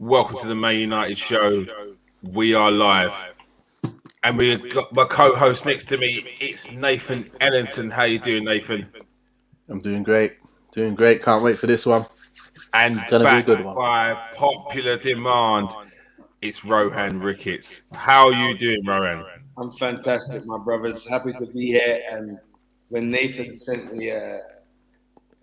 Welcome to the Man United show. We are live. And we've got my co-host next to me. It's Nathan Ellington. How you doing, Nathan? I'm doing great. Doing great. Can't wait for this one. And It's going to be a good one. By popular demand, it's Rohan Ricketts. How are you doing, Rohan? I'm fantastic, my brothers. Happy to be here. And when Nathan sent me a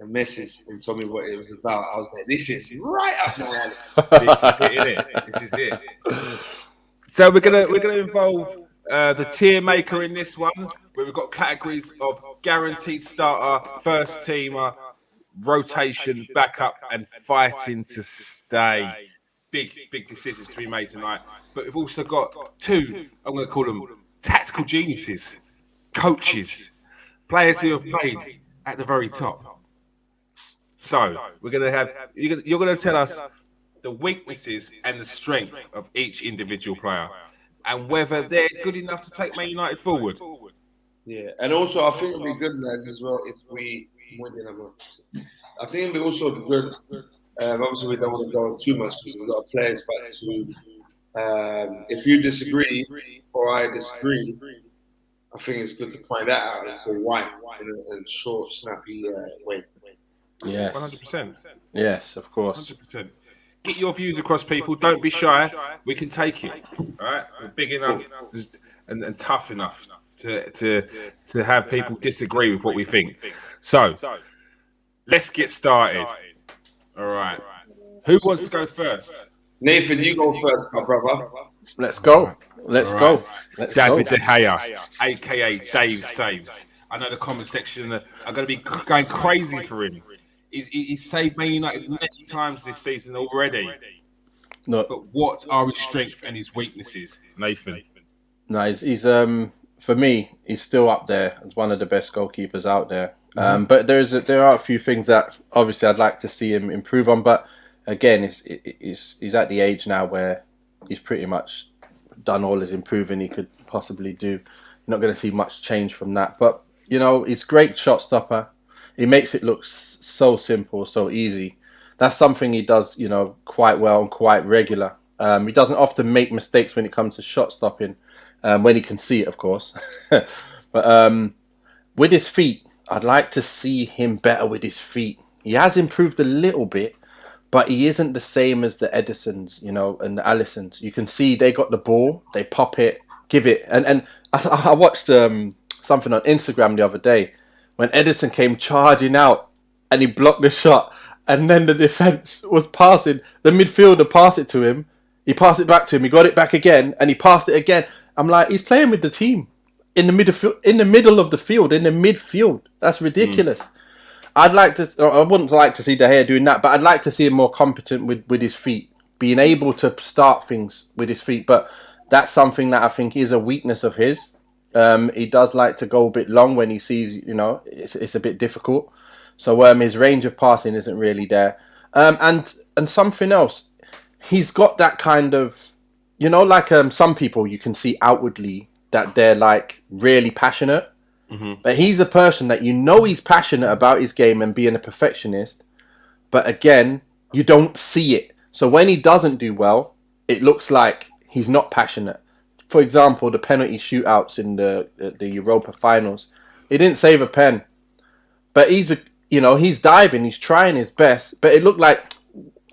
message and told me what it was about, I was like, this is right up my alley. This is it, innit? This is it. So we're gonna involve the tier maker in this one, where we've got categories of guaranteed starter, first teamer, rotation, backup, and fighting to stay. Big decisions to be made tonight. But we've also got two, I'm going to call them tactical geniuses, coaches, players who have played at the very top. So we're going to have you're going to tell us the weaknesses and the strength of each individual player, and whether they're good enough to take Man United forward. Yeah, and also I think it'll be good, lads, as well if we. I think it'll be also good. Obviously, we don't want to go on too much because we've got players back to. If you disagree or I disagree, I think it's good to find that out and say why in a short, snappy way. Yes. 100%. Yes, of course. 100%. Get your views across, people. Don't be shy. We can take it. All right, we're big enough and tough enough to have people disagree with what we think. So let's get started. All right. Who wants to go first? Nathan, you go first, my brother. Let's go. Let's go. David De Gea, a.k.a. Dave Saves. I know the comment section are going to be going crazy for him. He's saved Man United many times this season already. No. But what are his strengths and his weaknesses, Nathan? No, he's for me, he's still up there as one of the best goalkeepers out there. But there are a few things that obviously I'd like to see him improve on. But again, he's at the age now where he's pretty much done all his improving he could possibly do. You're not going to see much change from that. But, you know, he's a great shot stopper. He makes it look so simple, so easy. That's something he does, you know, quite well and quite regular. He doesn't often make mistakes when it comes to shot stopping, when he can see it, of course. But with his feet, I'd like to see him better with his feet. He has improved a little bit, but he isn't the same as the Edisons, you know, and the Allisons. You can see they got the ball, they pop it, give it. And I watched something on Instagram the other day when Henderson came charging out and he blocked the shot, and then the defence was passing. The midfielder passed it to him. He passed it back to him. He got it back again, and he passed it again. I'm like, he's playing with the team in the middle of the field, in the midfield. That's ridiculous. I wouldn't like to see De Gea doing that, but I'd like to see him more competent with his feet, being able to start things with his feet. But that's something that I think is a weakness of his. He does like to go a bit long when he sees, you know, it's a bit difficult. So his range of passing isn't really there. And something else, he's got that kind of, you know, like some people you can see outwardly that they're like really passionate. Mm-hmm. But he's a person that you know he's passionate about his game and being a perfectionist. But again, you don't see it. So when he doesn't do well, it looks like he's not passionate. For example, the penalty shootouts in the Europa finals, he didn't save a pen, but he's diving, he's trying his best, but it looked like,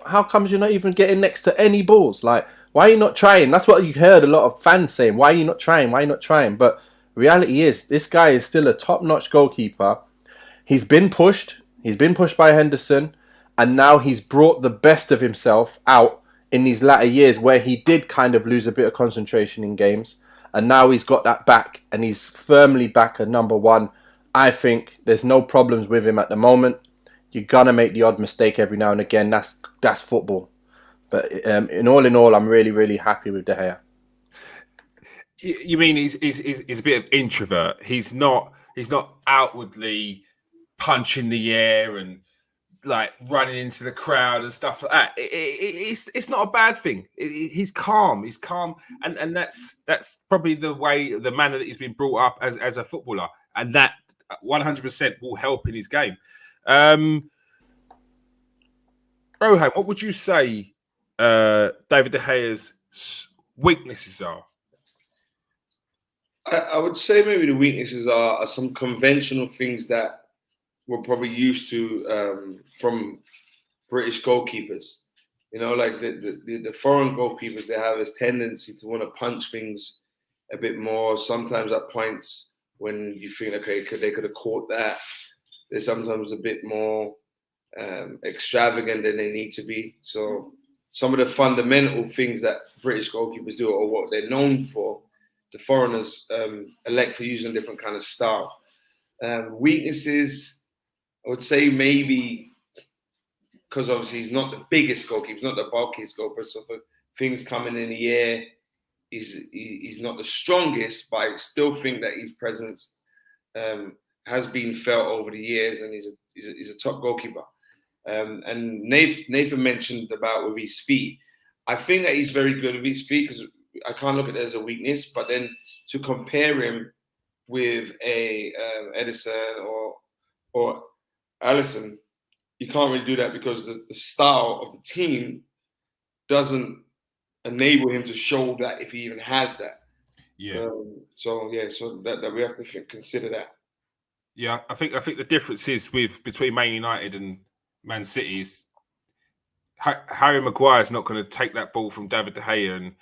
how comes you're not even getting next to any balls? Like, why are you not trying? That's what you heard a lot of fans saying. Why are you not trying? Why are you not trying? But reality is, this guy is still a top-notch goalkeeper. He's been pushed by Henderson, and now he's brought the best of himself out in these latter years where he did kind of lose a bit of concentration in games, and now he's got that back and he's firmly back at number one. I think there's no problems with him at the moment. You're gonna make the odd mistake every now and again. That's football. But in all, I'm really, really happy with De Gea. You mean he's a bit of introvert? He's not outwardly punching the air and like running into the crowd and stuff like that. It's not a bad thing. He's calm. He's calm, and that's probably the manner that he's been brought up as a footballer, and that 100% will help in his game. Rohan, what would you say David De Gea's weaknesses are? I would say maybe the weaknesses are some conventional things that we're probably used to from British goalkeepers. You know, like the foreign goalkeepers, they have this tendency to want to punch things a bit more. Sometimes at points when you think, okay, they could have caught that. They're sometimes a bit more extravagant than they need to be. So some of the fundamental things that British goalkeepers do, or what they're known for, the foreigners elect for using a different kind of style. Weaknesses, I would say maybe because obviously he's not the biggest goalkeeper, he's not the bulkiest goalkeeper. So for things coming in the air, he's not the strongest, but I still think that his presence has been felt over the years, and he's a top goalkeeper. And Nathan mentioned about with his feet. I think that he's very good with his feet because I can't look at it as a weakness. But then to compare him with a Edison or Allison, you can't really do that because the style of the team doesn't enable him to show that if he even has that. Yeah. So that we have to consider that. Yeah, I think the difference is between Man United and Man City is Harry Maguire's not going to take that ball from David De Gea and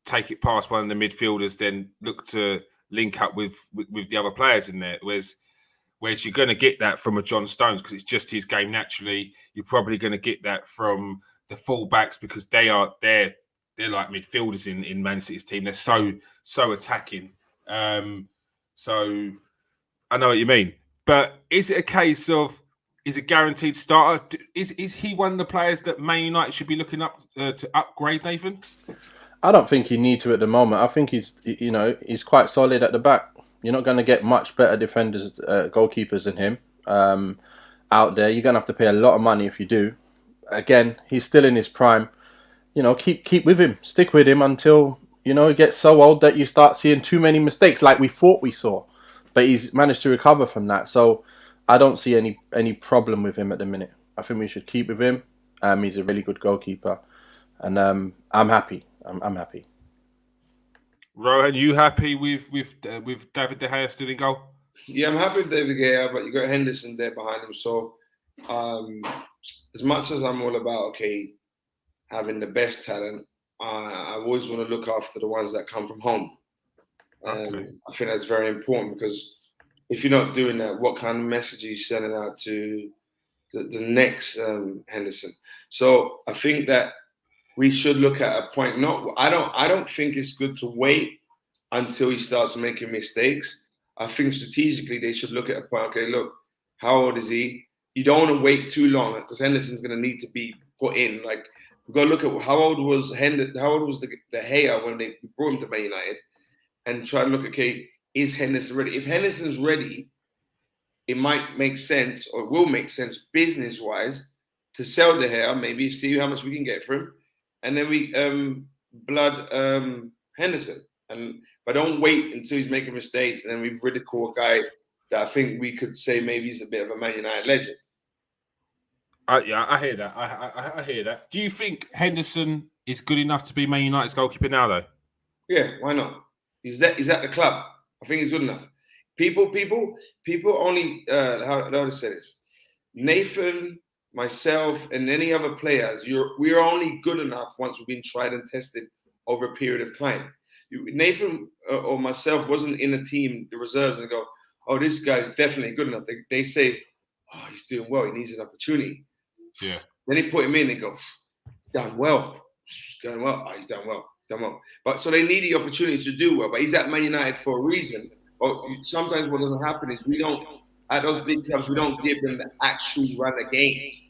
take it past one of the midfielders, then look to link up with the other players in there. Whereas you're going to get that from a John Stones because it's just his game naturally. You're probably going to get that from the fullbacks because they're like midfielders in Man City's team. They're so attacking. So I know what you mean. But is it a case of, is it guaranteed starter? Is he one of the players that Man United should be looking up to upgrade, Nathan? I don't think you need to at the moment. I think he's quite solid at the back. You're not going to get much better defenders, goalkeepers than him out there. You're going to have to pay a lot of money if you do. Again, he's still in his prime. Keep with him. Stick with him until, he gets so old that you start seeing too many mistakes like we thought we saw. But he's managed to recover from that. So I don't see any problem with him at the minute. I think we should keep with him. He's a really good goalkeeper. And I'm happy. I'm happy. Rohan, you happy with David De Gea still in goal? Yeah, I'm happy with David De Gea, but you got Henderson there behind him. So as much as I'm all about having the best talent, I always want to look after the ones that come from home. Okay. I think that's very important because if you're not doing that, what kind of message are you sending out to the next Henderson? So I think that we should look at a point. I don't think it's good to wait until he starts making mistakes. I think strategically they should look at a point. Okay, look, how old is he? You don't want to wait too long because Henderson's going to need to be put in. Like we've got to look at how old was De Gea when they brought him to Man United, and try to look. Okay, is Henderson ready? If Henderson's ready, it might make sense or will make sense business-wise to sell De Gea, maybe see how much we can get for him. And then we blood Henderson. But don't wait until he's making mistakes and then we ridicule a guy that I think we could say maybe he's a bit of a Man United legend. Yeah, I hear that. I hear that. Do you think Henderson is good enough to be Man United's goalkeeper now, though? Yeah, why not? He's at the club. I think he's good enough. People only how to say this. Nathan, myself, and any other players, we're only good enough once we've been tried and tested over a period of time. Nathan or myself wasn't in a team, the reserves, and go, oh, this guy's definitely good enough. They say, oh, he's doing well. He needs an opportunity. Yeah. Then they put him in and go, done well. He's done well. Oh, he's done well. He's done well. But so they need the opportunity to do well. But he's at Man United for a reason. Or sometimes what doesn't happen is we don't, at those big clubs, we don't give them the actual run of games.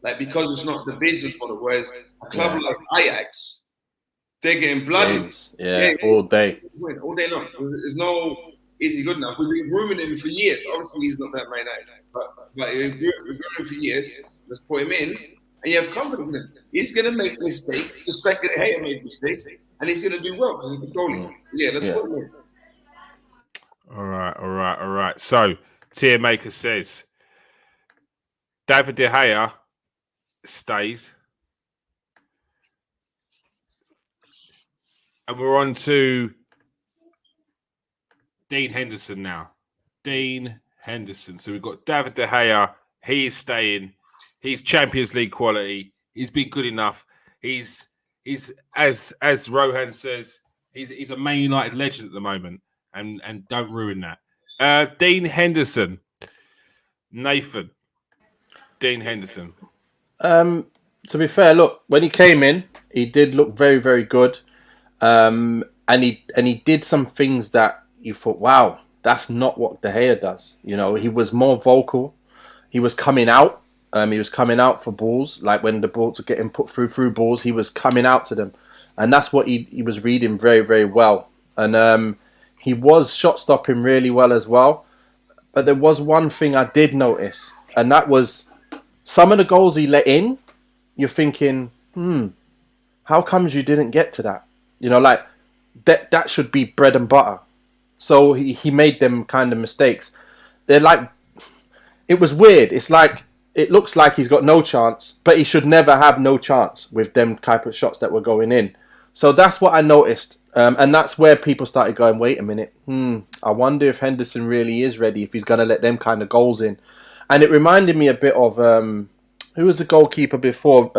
Like, because it's not the business model. Whereas a club like Ajax, they're getting bloody. Yeah, all day. All day long. There's no, is he good enough? We've been grooming him for years. Obviously, he's not that Man United. But we've grooming him for years. Let's put him in. And you have confidence in him. He's going to make mistakes. Suspect that Hayter made mistakes. And he's going to do well because he's controlling. Yeah, let's put him in. All right. So, Tier Maker says, David De Gea stays. And we're on to Dean Henderson now. Dean Henderson. So we've got David De Gea. He is staying. He's Champions League quality. He's been good enough. He's as Rohan says, he's a Man United legend at the moment, and don't ruin that. Dean Henderson. Nathan. Dean Henderson. To be fair, look, when he came in, he did look very, very good. And he did some things that you thought, wow, that's not what De Gea does. You know, he was more vocal. He was coming out. He was coming out for balls. Like when the balls were getting put through balls, he was coming out to them. And that's what he was reading very, very well. And he was shot stopping really well as well. But there was one thing I did notice. And that was some of the goals he let in. You're thinking, how comes you didn't get to that? You know, like that should be bread and butter. So he made them kind of mistakes. They're like, it was weird. It's like, it looks like he's got no chance, but he should never have no chance with them type of shots that were going in. So that's what I noticed. And that's where people started going, wait a minute. I wonder if Henderson really is ready, if he's going to let them kind of goals in. And it reminded me a bit of, who was the goalkeeper before?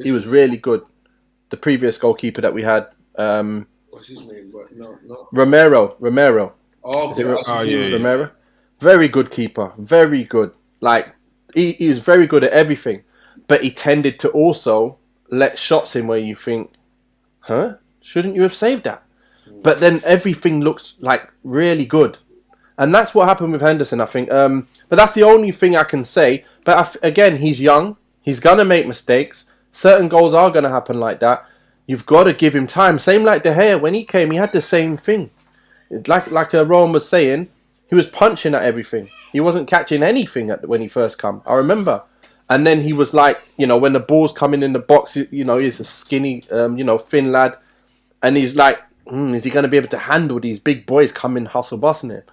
He was really good. The previous goalkeeper that we had. What's his name? But no. Romero. Oh, Is it yeah. Romero? Very good keeper. Very good. Like, he was very good at everything. But he tended to also let shots in where you think, shouldn't you have saved that? But then everything looks like really good. And that's what happened with Henderson, I think. But that's the only thing I can say. But again, he's young. He's going to make mistakes. Certain goals are going to happen like that. You've got to give him time. Same like De Gea. When he came, he had the same thing. Like Rohan was saying, he was punching at everything. He wasn't catching anything when he first come. I remember. And then he was like, when the ball's coming in the box, he's a skinny, thin lad. And he's like, is he going to be able to handle these big boys coming hustle-busting him?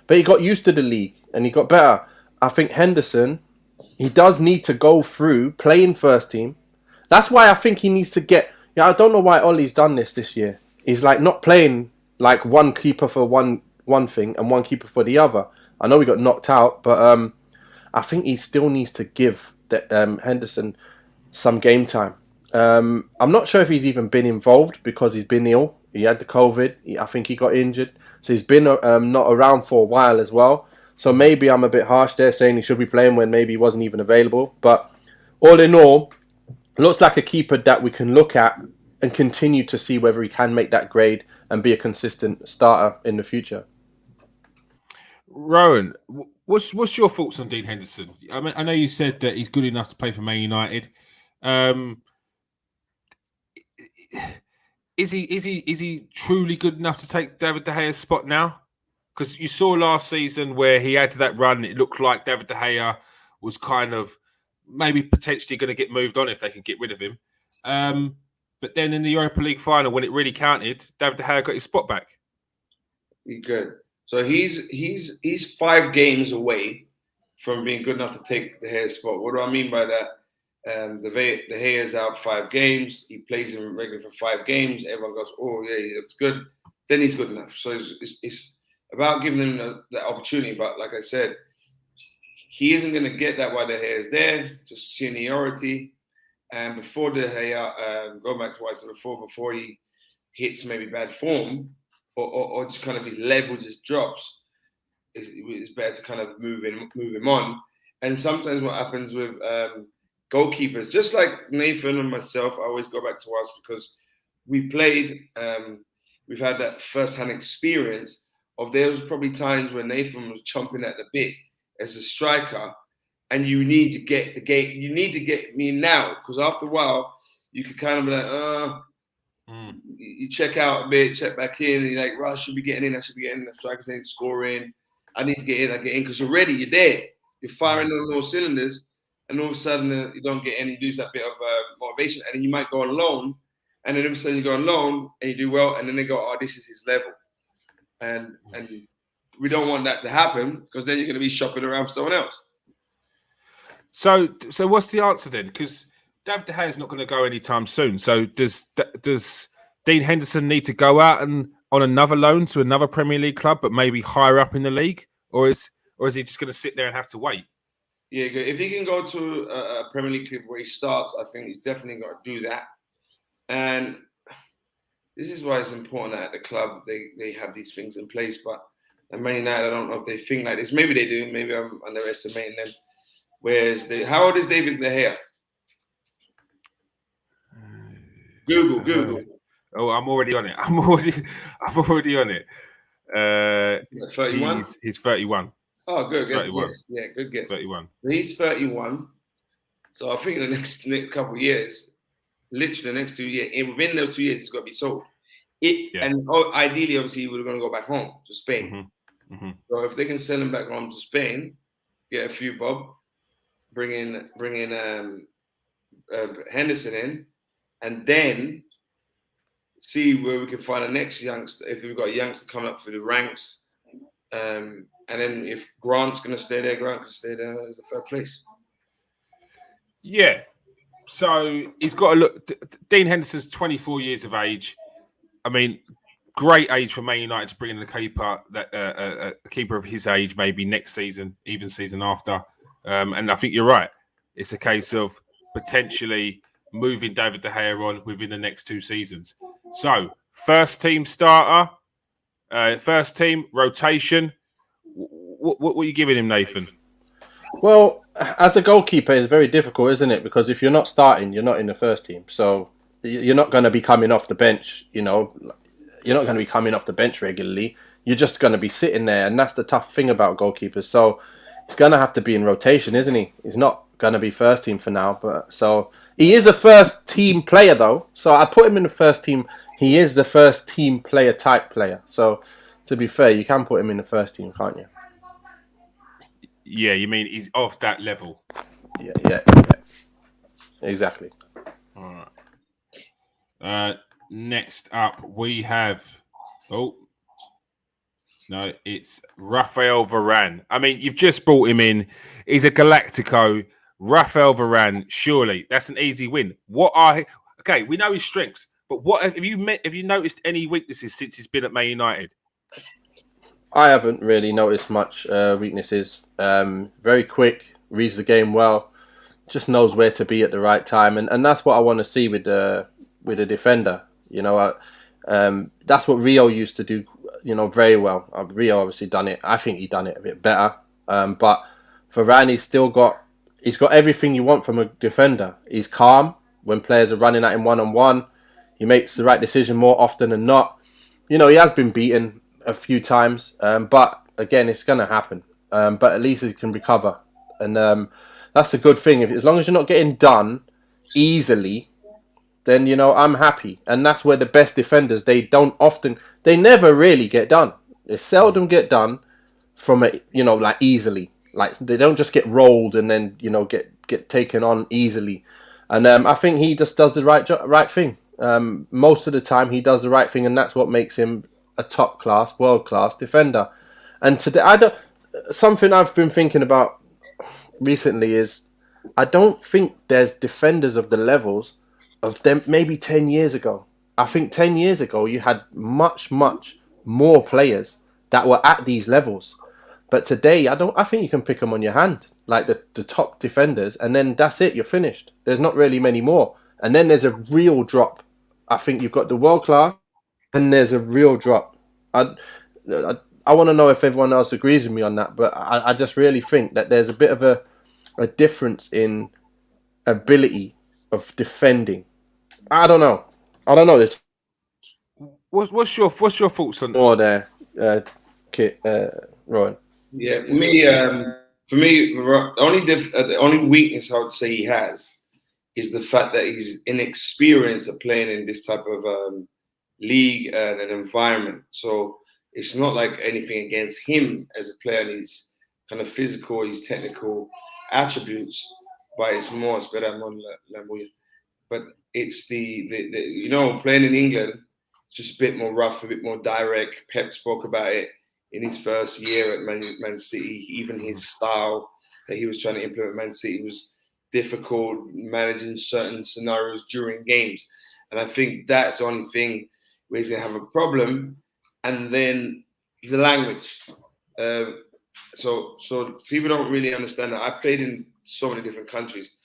But he got used to the league and he got better. I think Henderson, he does need to go through playing first team. That's why I think he needs to get... I don't know why Ollie's done this year. He's like not playing like one keeper for one thing and one keeper for the other. I know we got knocked out, but I think he still needs to give Henderson some game time. I'm not sure if he's even been involved because he's been ill. He had the COVID. I think he got injured. So he's been not around for a while as well. So maybe I'm a bit harsh there saying he should be playing when maybe he wasn't even available. But all in all, looks like a keeper that we can look at and continue to see whether he can make that grade and be a consistent starter in the future. Rohan, what's your thoughts on Dean Henderson? I mean, I know you said that he's good enough to play for Man United. Is he truly good enough to take David De Gea's spot now? Because you saw last season where he had that run, it looked like David De Gea was kind of maybe potentially going to get moved on if they could get rid of him. But then in the Europa League final, when it really counted, David De Gea got his spot back. He's good. So he's 5 games away from being good enough to take De Gea's spot. What do I mean by that? De Gea is out 5 games. He plays him regular for 5 games. Everyone goes, oh yeah, that's good. Then he's good enough. So it's about giving him the opportunity. But like I said, he isn't going to get that while De Gea is there. Just seniority. And before De Gea, go back to what I said before he hits maybe bad form or just kind of his level just drops, it's better to kind of move him on. And sometimes what happens with goalkeepers, just like Nathan and myself, I always go back to us because we've played, we've had that first-hand experience of there was probably times when Nathan was chomping at the bit as a striker, and you need to get the game. You need to get me now, because after a while, you could kind of be like, you check out a bit, check back in, and you're like, well, I should be getting in, the strikers ain't scoring, I need to get in, because you're there. You're firing on all cylinders, and all of a sudden you don't get in, you lose that bit of motivation, and then you might go on loan, and then all of a sudden you go on loan, and you do well, and then they go, oh, this is his level. And we don't want that to happen, because then you're going to be shopping around for someone else. So what's the answer then? Because David De Gea is not going to go anytime soon. So does Dean Henderson need to go out and on another loan to another Premier League club, but maybe higher up in the league, or is he just going to sit there and have to wait? Yeah, good. If he can go to a Premier League club where he starts, I think he's definitely got to do that. And this is why it's important that at the club they have these things in place. But at Man United, I don't know if they think like this. Maybe they do. Maybe I'm underestimating them. How old is David De Gea? Google. Oh, I'm already on it. I'm already on it. 31? He's 31. Oh, good. He's 31. Guess. Yeah, good guess. 31. He's 31. So I think in the next couple of years, literally the next 2 years, and within those 2 years, it's got to be sold. And ideally, obviously, we're going to go back home to Spain. Mm-hmm. So if they can sell him back home to Spain, get a few bob, bring in Henderson in, and then see where we can find the next youngster. If we've got a youngster coming up through the ranks, and then if Grant's going to stay there, Grant can stay there as a third place. Yeah. So he's got to look. Dean Henderson's 24 years of age. I mean, great age for Man United to bring in a keeper of his age, maybe next season, even season after. And I think you're right. It's a case of potentially moving David De Gea on within the next 2 seasons. So, first team starter, first team rotation. What are you giving him, Nathan? Well, as a goalkeeper, it's very difficult, isn't it? Because if you're not starting, you're not in the first team. So you're not going to be coming off the bench, You're not going to be coming off the bench regularly. You're just going to be sitting there. And that's the tough thing about goalkeepers. So it's going to have to be in rotation, isn't he? He's not going to be first team for now. But so he is a first team player, though. So I put him in the first team. He is the first team player type player. So to be fair, you can put him in the first team, can't you? Yeah, you mean he's of that level? Yeah. Exactly. All right. Next up, we have... Oh. No, it's Rafael Varan. I mean, you've just brought him in. He's a Galactico. Rafael Varan, surely. That's an easy win. Okay, we know his strengths, but what have you noticed any weaknesses since he's been at Man United? I haven't really noticed much weaknesses. Very quick, reads the game well, just knows where to be at the right time, and that's what I want to see with a defender. That's what Rio used to do, very well. Rio obviously done it. I think he done it a bit better. But Varane, he's got everything you want from a defender. He's calm when players are running at him one-on-one. He makes the right decision more often than not. He has been beaten a few times, but again, it's going to happen. But at least he can recover, and that's a good thing. As long as you're not getting done easily, then I'm happy. And that's where the best defenders, they never really get done. They seldom get done from it, like easily. Like they don't just get rolled and then get taken on easily. And I think he just does the right thing. Most of the time, he does the right thing, and that's what makes him a top class, world class defender. And today, something I've been thinking about recently is I don't think there's defenders of the levels of them maybe 10 years ago. I think 10 years ago you had much more players that were at these levels. But today I think you can pick them on your hand, like the top defenders, and then that's it, you're finished. There's not really many more. And then there's a real drop. I think you've got the world class, and there's a real drop. I want to know if everyone else agrees with me on that, but I just really think that there's a bit of a difference in ability of defending. I don't know. This What's your thoughts on more there, Kit, Rohan? Yeah, for me, the only weakness I would say he has is the fact that he's inexperienced at playing in this type of league and an environment. So it's not like anything against him as a player and his kind of physical, his technical attributes, but it's better. But it's the playing in England, just a bit more rough, a bit more direct. Pep spoke about it in his first year at Man City. Even his style that he was trying to implement at Man City was difficult managing certain scenarios during games. And I think that's the only thing where he's going to have a problem. And then the language. So people don't really understand that. I played in so many different countries.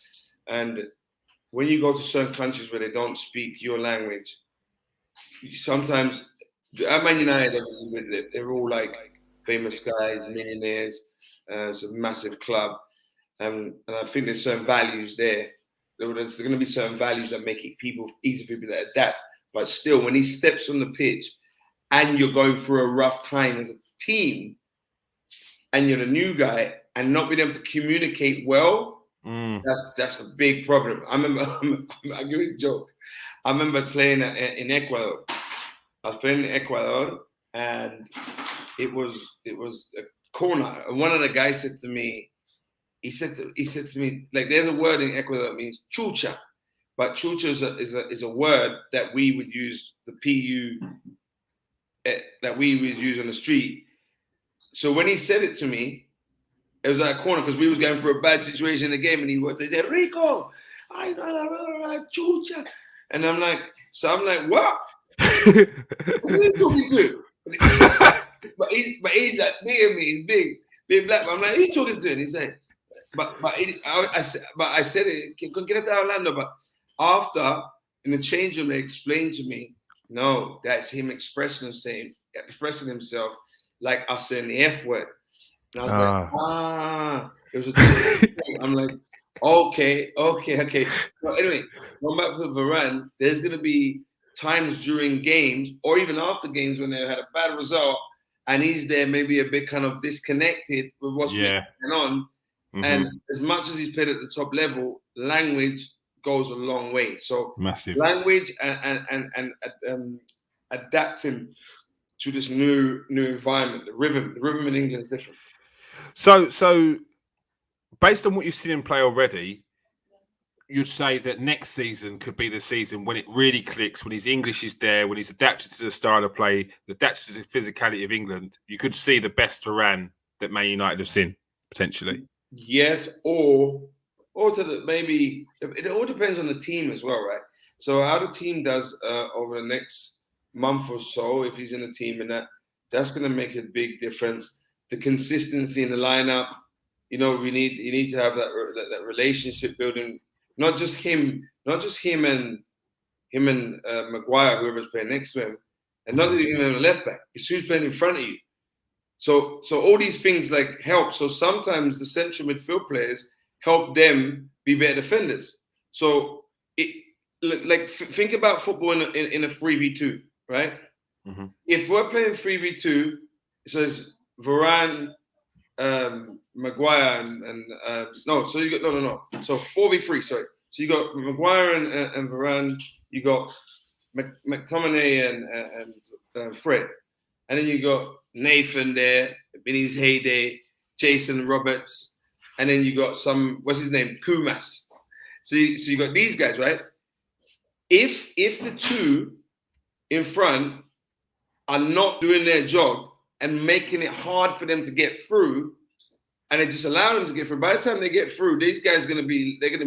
And when you go to certain countries where they don't speak your language, sometimes at Man United, obviously, they're all like famous guys, millionaires. It's a massive club. And I think there's certain values there. There's going to be certain values that make it easy for people to adapt. But still, when he steps on the pitch and you're going through a rough time as a team and you're the new guy and not being able to communicate well, that's a big problem. I remember, I'll give you a joke. I remember playing in Ecuador. I was playing in Ecuador and it was a corner. And one of the guys said to me, he said to me, like, there's a word in Ecuador that means chucha, but chucha is a word that we would use, the PU, that we would use on the street. So when he said it to me, it was at a corner because we was going through a bad situation in the game, and they said, Rico, I chucha. And I'm like, what? Who are you talking to? but he's like big at me, he's big black. But I'm like, who are you talking to? And he's like, I said it, get it Orlando. But after, in the change room, they explained to me, no, that's him expressing himself like us saying the F word. And I was like, it was a I'm like, okay. Well, anyway, going back to Varan, there's going to be times during games or even after games when they had a bad result and he's there maybe a bit kind of disconnected with what's going on. Mm-hmm. And as much as he's played at the top level, language goes a long way. So massive language and adapting to this new environment. The rhythm in England is different. So based on what you've seen him play already, you'd say that next season could be the season when it really clicks, when his English is there, when he's adapted to the style of play, adapted to the physicality of England. You could see the best Varan that Man United have seen, potentially. Yes, or to maybe it all depends on the team as well, right? So how the team does over the next month or so, if he's in a team, and that's going to make a big difference. The consistency in the lineup, you need to have that relationship building. Not just him and Maguire, whoever's playing next to him, and not even on the left back. It's who's playing in front of you. So all these things like help. So sometimes the central midfield players help them be better defenders. So think about football in a 3v2, right? Mm-hmm. If we're playing 3v2, so it's Varan, Maguire and So you got So 4v3, sorry. So you got Maguire and Varan. You got McTominay and Fred, and then you got Nathan there in his heyday, Jason Roberts, and then you got what's his name, Kumas. So you got these guys, right? If the two in front are not doing their job and making it hard for them to get through, and they just allow them to get through, by the time they get through, these guys are going to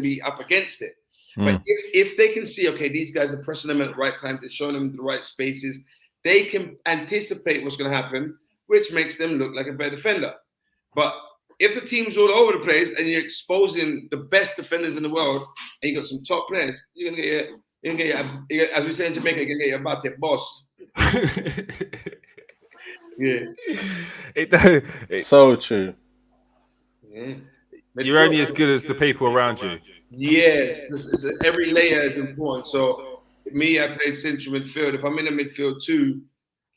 be up against it. But if they can see, okay, these guys are pressing them at the right time, they're showing them the right spaces, they can anticipate what's going to happen, which makes them look like a better defender. But if the team's all over the place and you're exposing the best defenders in the world and you got some top players, you're going to get as we say in Jamaica, you're going to get your bate boss. Yeah. It's so true. Yeah. You're only as good as the people around you. Yeah, every layer is important. So me, I play central midfield. If I'm in the midfield too,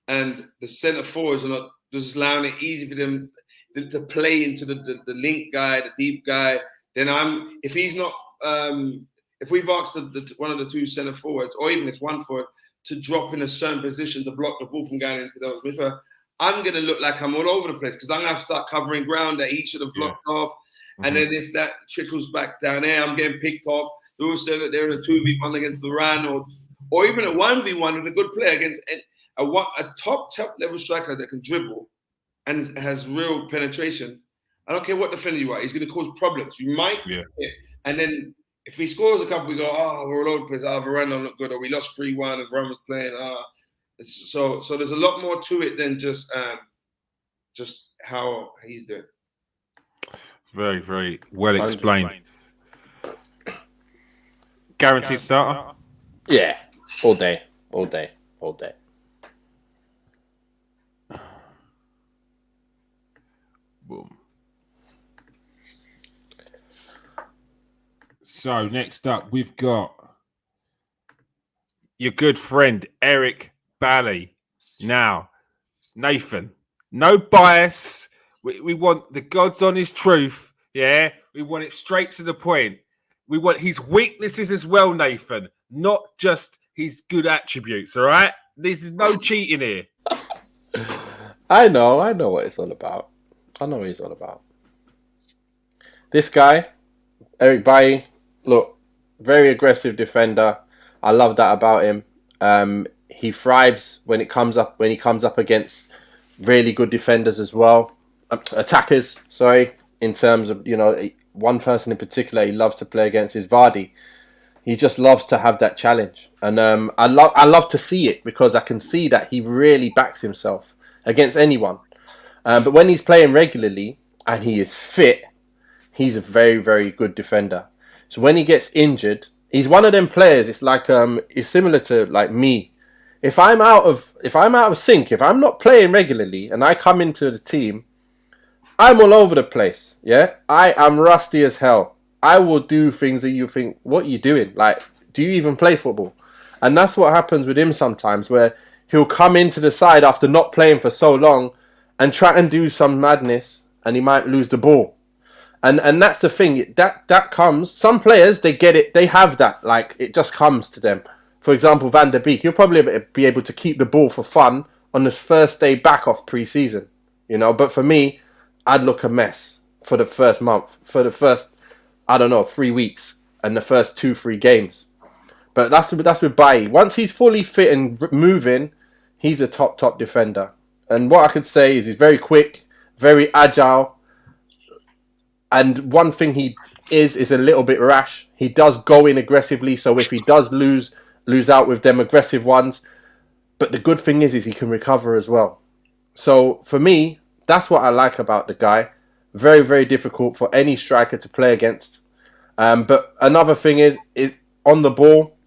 and the centre forwards are not just allowing it easy for them to play into the link guy, the deep guy, then if he's not, if we've asked one of the two centre forwards, or even it's one forward, to drop in a certain position to block the ball from going into those midfield, I'm going to look like I'm all over the place because I'm going to have to start covering ground that he should have blocked off. Mm-hmm. And then if that trickles back down there, I'm getting picked off. They all say that they're in a 2v1 against Varan or even a 1v1 with a good player against a top level striker that can dribble and has real penetration. I don't care what defender you are, he's going to cause problems. You might get it, And then if he scores a couple, we go, oh, we're all over the place. Oh, Varan don't look good, or we lost 3-1 if Varan was playing. So there's a lot more to it than just how he's doing. Very, very well explained. Guaranteed starter? Yeah, all day, all day, all day. Boom. So next up, we've got your good friend Eric Bally. Now, Nathan, no bias. We want the God's honest truth. Yeah, we want it straight to the point. We want his weaknesses as well, Nathan, not just his good attributes. All right, this is no cheating here. I know what it's all about. I know what he's all about. This guy, Eric Bailly, look, very aggressive defender. I love that about him. He thrives when he comes up against really good defenders as well, attackers. Sorry, in terms of one person in particular he loves to play against is Vardy. He just loves to have that challenge, and I love to see it because I can see that he really backs himself against anyone. But when he's playing regularly and he is fit, he's a very, very good defender. So when he gets injured, he's one of them players. It's like it's similar to like me. If I'm out of sync, if I'm not playing regularly and I come into the team, I'm all over the place. Yeah, I am rusty as hell. I will do things that you think, what are you doing? Like, do you even play football? And that's what happens with him sometimes, where he'll come into the side after not playing for so long and try and do some madness, and he might lose the ball. And that's the thing, that comes, some players, they get it, they have that, like, it just comes to them. For example, Van der Beek, he'll probably be able to keep the ball for fun on the first day back off pre-season, but for me, I'd look a mess for the first month, for the first, 3 weeks, and the first 2-3 games. But that's with Bailly. Once he's fully fit and moving, he's a top defender. And what I could say is he's very quick, very agile, and one thing he is a little bit rash. He does go in aggressively, so if he does lose out with them aggressive ones, but the good thing is he can recover as well. So for me, that's what I like about the guy. Very, very difficult for any striker to play against. But another thing is on the ball,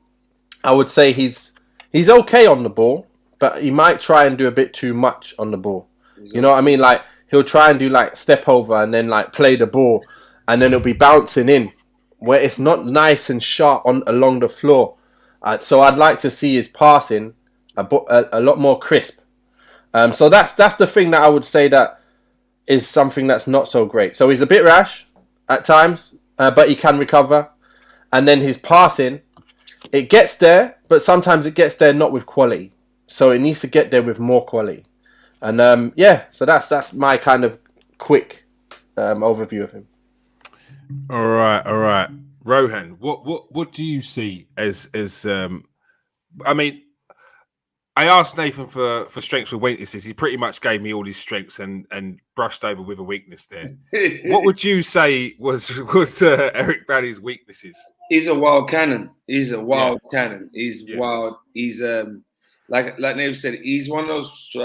I would say he's okay on the ball, but he might try and do a bit too much on the ball. You know what I mean? Like, he'll try and do like step over and then like play the ball, and then it'll be bouncing in where it's not nice and sharp along the floor. So I'd like to see his passing a lot more crisp. So that's the thing that I would say that is something that's not so great. So he's a bit rash at times, but he can recover. And then his passing, it gets there, but sometimes it gets there not with quality. So it needs to get there with more quality. And so that's my kind of quick overview of him. All right. Rohan, what do you see as I mean, I asked Nathan for strengths and weaknesses. He pretty much gave me all his strengths and brushed over with a weakness there. What would you say was Eric Bally's weaknesses? He's a wild cannon. He's a wild cannon. He's wild. He's like Nate said, he's one of those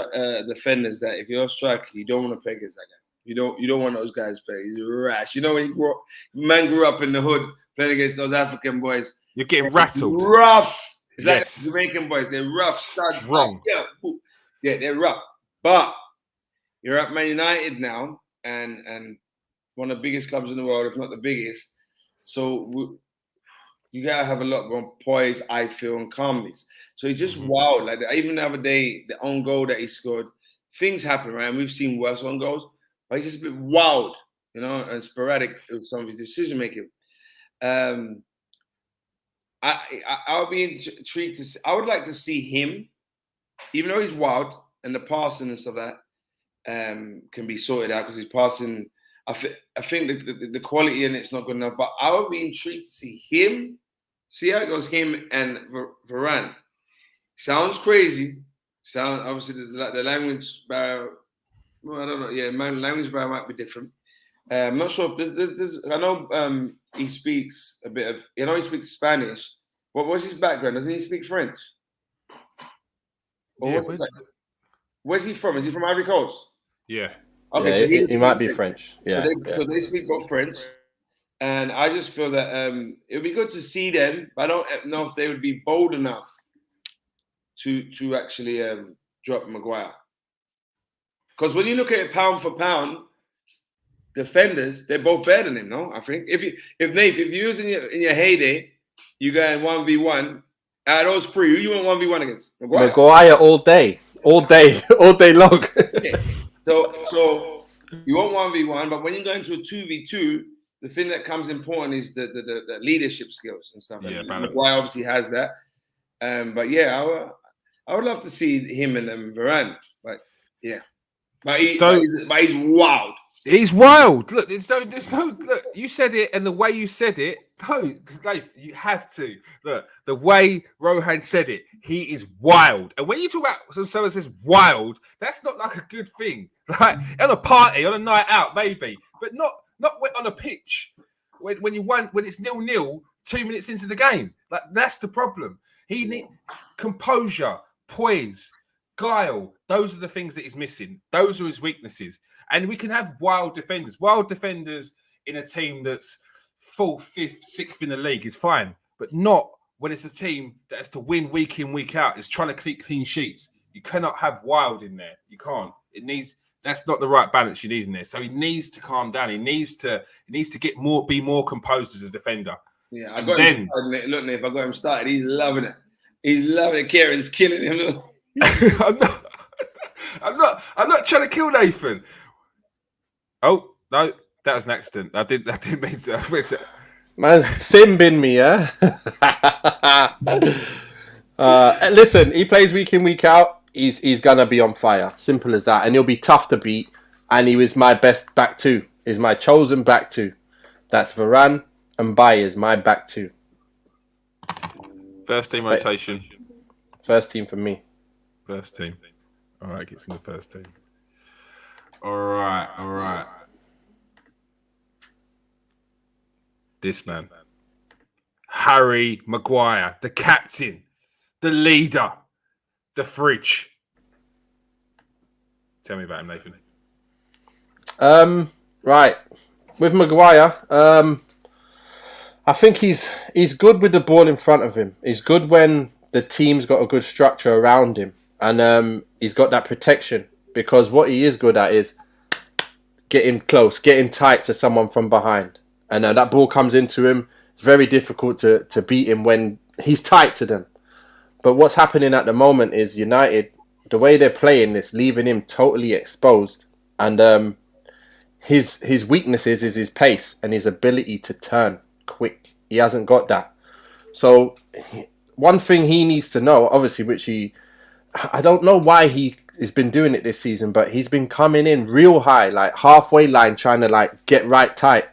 defenders that if you're a striker, you don't want to play against that guy. You don't want those guys to play. He's rash. When man grew up in the hood playing against those African boys. You're getting rattled. Rough. It's like Jamaican boys. They're rough. Strong. Yeah, they're rough. But you're at Man United now, and one of the biggest clubs in the world, if not the biggest. So you gotta have a lot more poise, I feel, and calmness. So he's just wild. Like even the other day, the own goal that he scored, things happen, right? And we've seen worse own goals, but he's just a bit wild, and sporadic with some of his decision making. I would be intrigued to see, I would like to see him, even though he's wild and the passing and stuff like that can be sorted out because he's passing. I think the quality in it's not good enough, but I would be intrigued to see him. See how it goes, him and Varan. Sounds crazy. Obviously the language barrier. Well, I don't know. Yeah, language barrier might be different. I'm not sure if there's I know he speaks a bit of, he speaks Spanish. What's his background? Doesn't he speak French? Or where's he from? Is he from Ivory Coast? Yeah. Okay, yeah, so he might be French. Yeah, so they speak both French. And I just feel that it would be good to see them, but I don't know if they would be bold enough to actually drop Maguire. Because when you look at it pound for pound, defenders, they're both better than him, no? I think. If you was in your heyday, you go in 1v1, out of those three, who you want 1v1 against? Maguire all day long. Okay. So you want 1v1, but when you go into a 2v2, the thing that comes important is the leadership skills and stuff. Yeah, and balance. Maguire obviously has that. But yeah, I would love to see him and Varan. But yeah, but he's wild. He's wild. Look, there's no. Look, you said it, and the way you said it. No, Dave, you have to look the way Rohan said it. He is wild, and when you talk about someone says wild, that's not like a good thing. Like on a party, on a night out, maybe, but not on a pitch. When it's 0-0, 2 minutes into the game, like that's the problem. He need composure, poise, guile. Those are the things that he's missing. Those are his weaknesses. And we can have wild defenders. Wild defenders in a team that's 4th, 5th, 6th in the league is fine, but not when it's a team that has to win week in, week out. It's trying to keep clean sheets. You cannot have wild in there. You can't. That's not the right balance you need in there. So he needs to calm down. He needs to be more composed as a defender. Yeah, I got him started. Look, if I got him started, he's loving it. He's loving it. Kieron's killing him. I'm not trying to kill Nathan. Oh no, that was an accident. I didn't mean to. Man's simbing me, yeah. Listen, he plays week in, week out. He's gonna be on fire. Simple as that. And he'll be tough to beat. And he was my best back two. He's my chosen back two. That's Varan and Bayer's my back two. First team rotation. First team for me. First team. All right, gets in the first team. All right. This man. Harry Maguire, the captain, the leader, the fridge. Tell me about him, Nathan. Right. With Maguire, I think he's good with the ball in front of him. He's good when the team's got a good structure around him. And he's got that protection. Because what he is good at is getting close, getting tight to someone from behind. And that ball comes into him. It's very difficult to beat him when he's tight to them. But what's happening at the moment is United, the way they're playing this, leaving him totally exposed. And his weaknesses is his pace and his ability to turn quick. He hasn't got that. So one thing he needs to know, obviously, I don't know why he has been doing it this season, but he's been coming in real high, like halfway line, trying to like get right tight,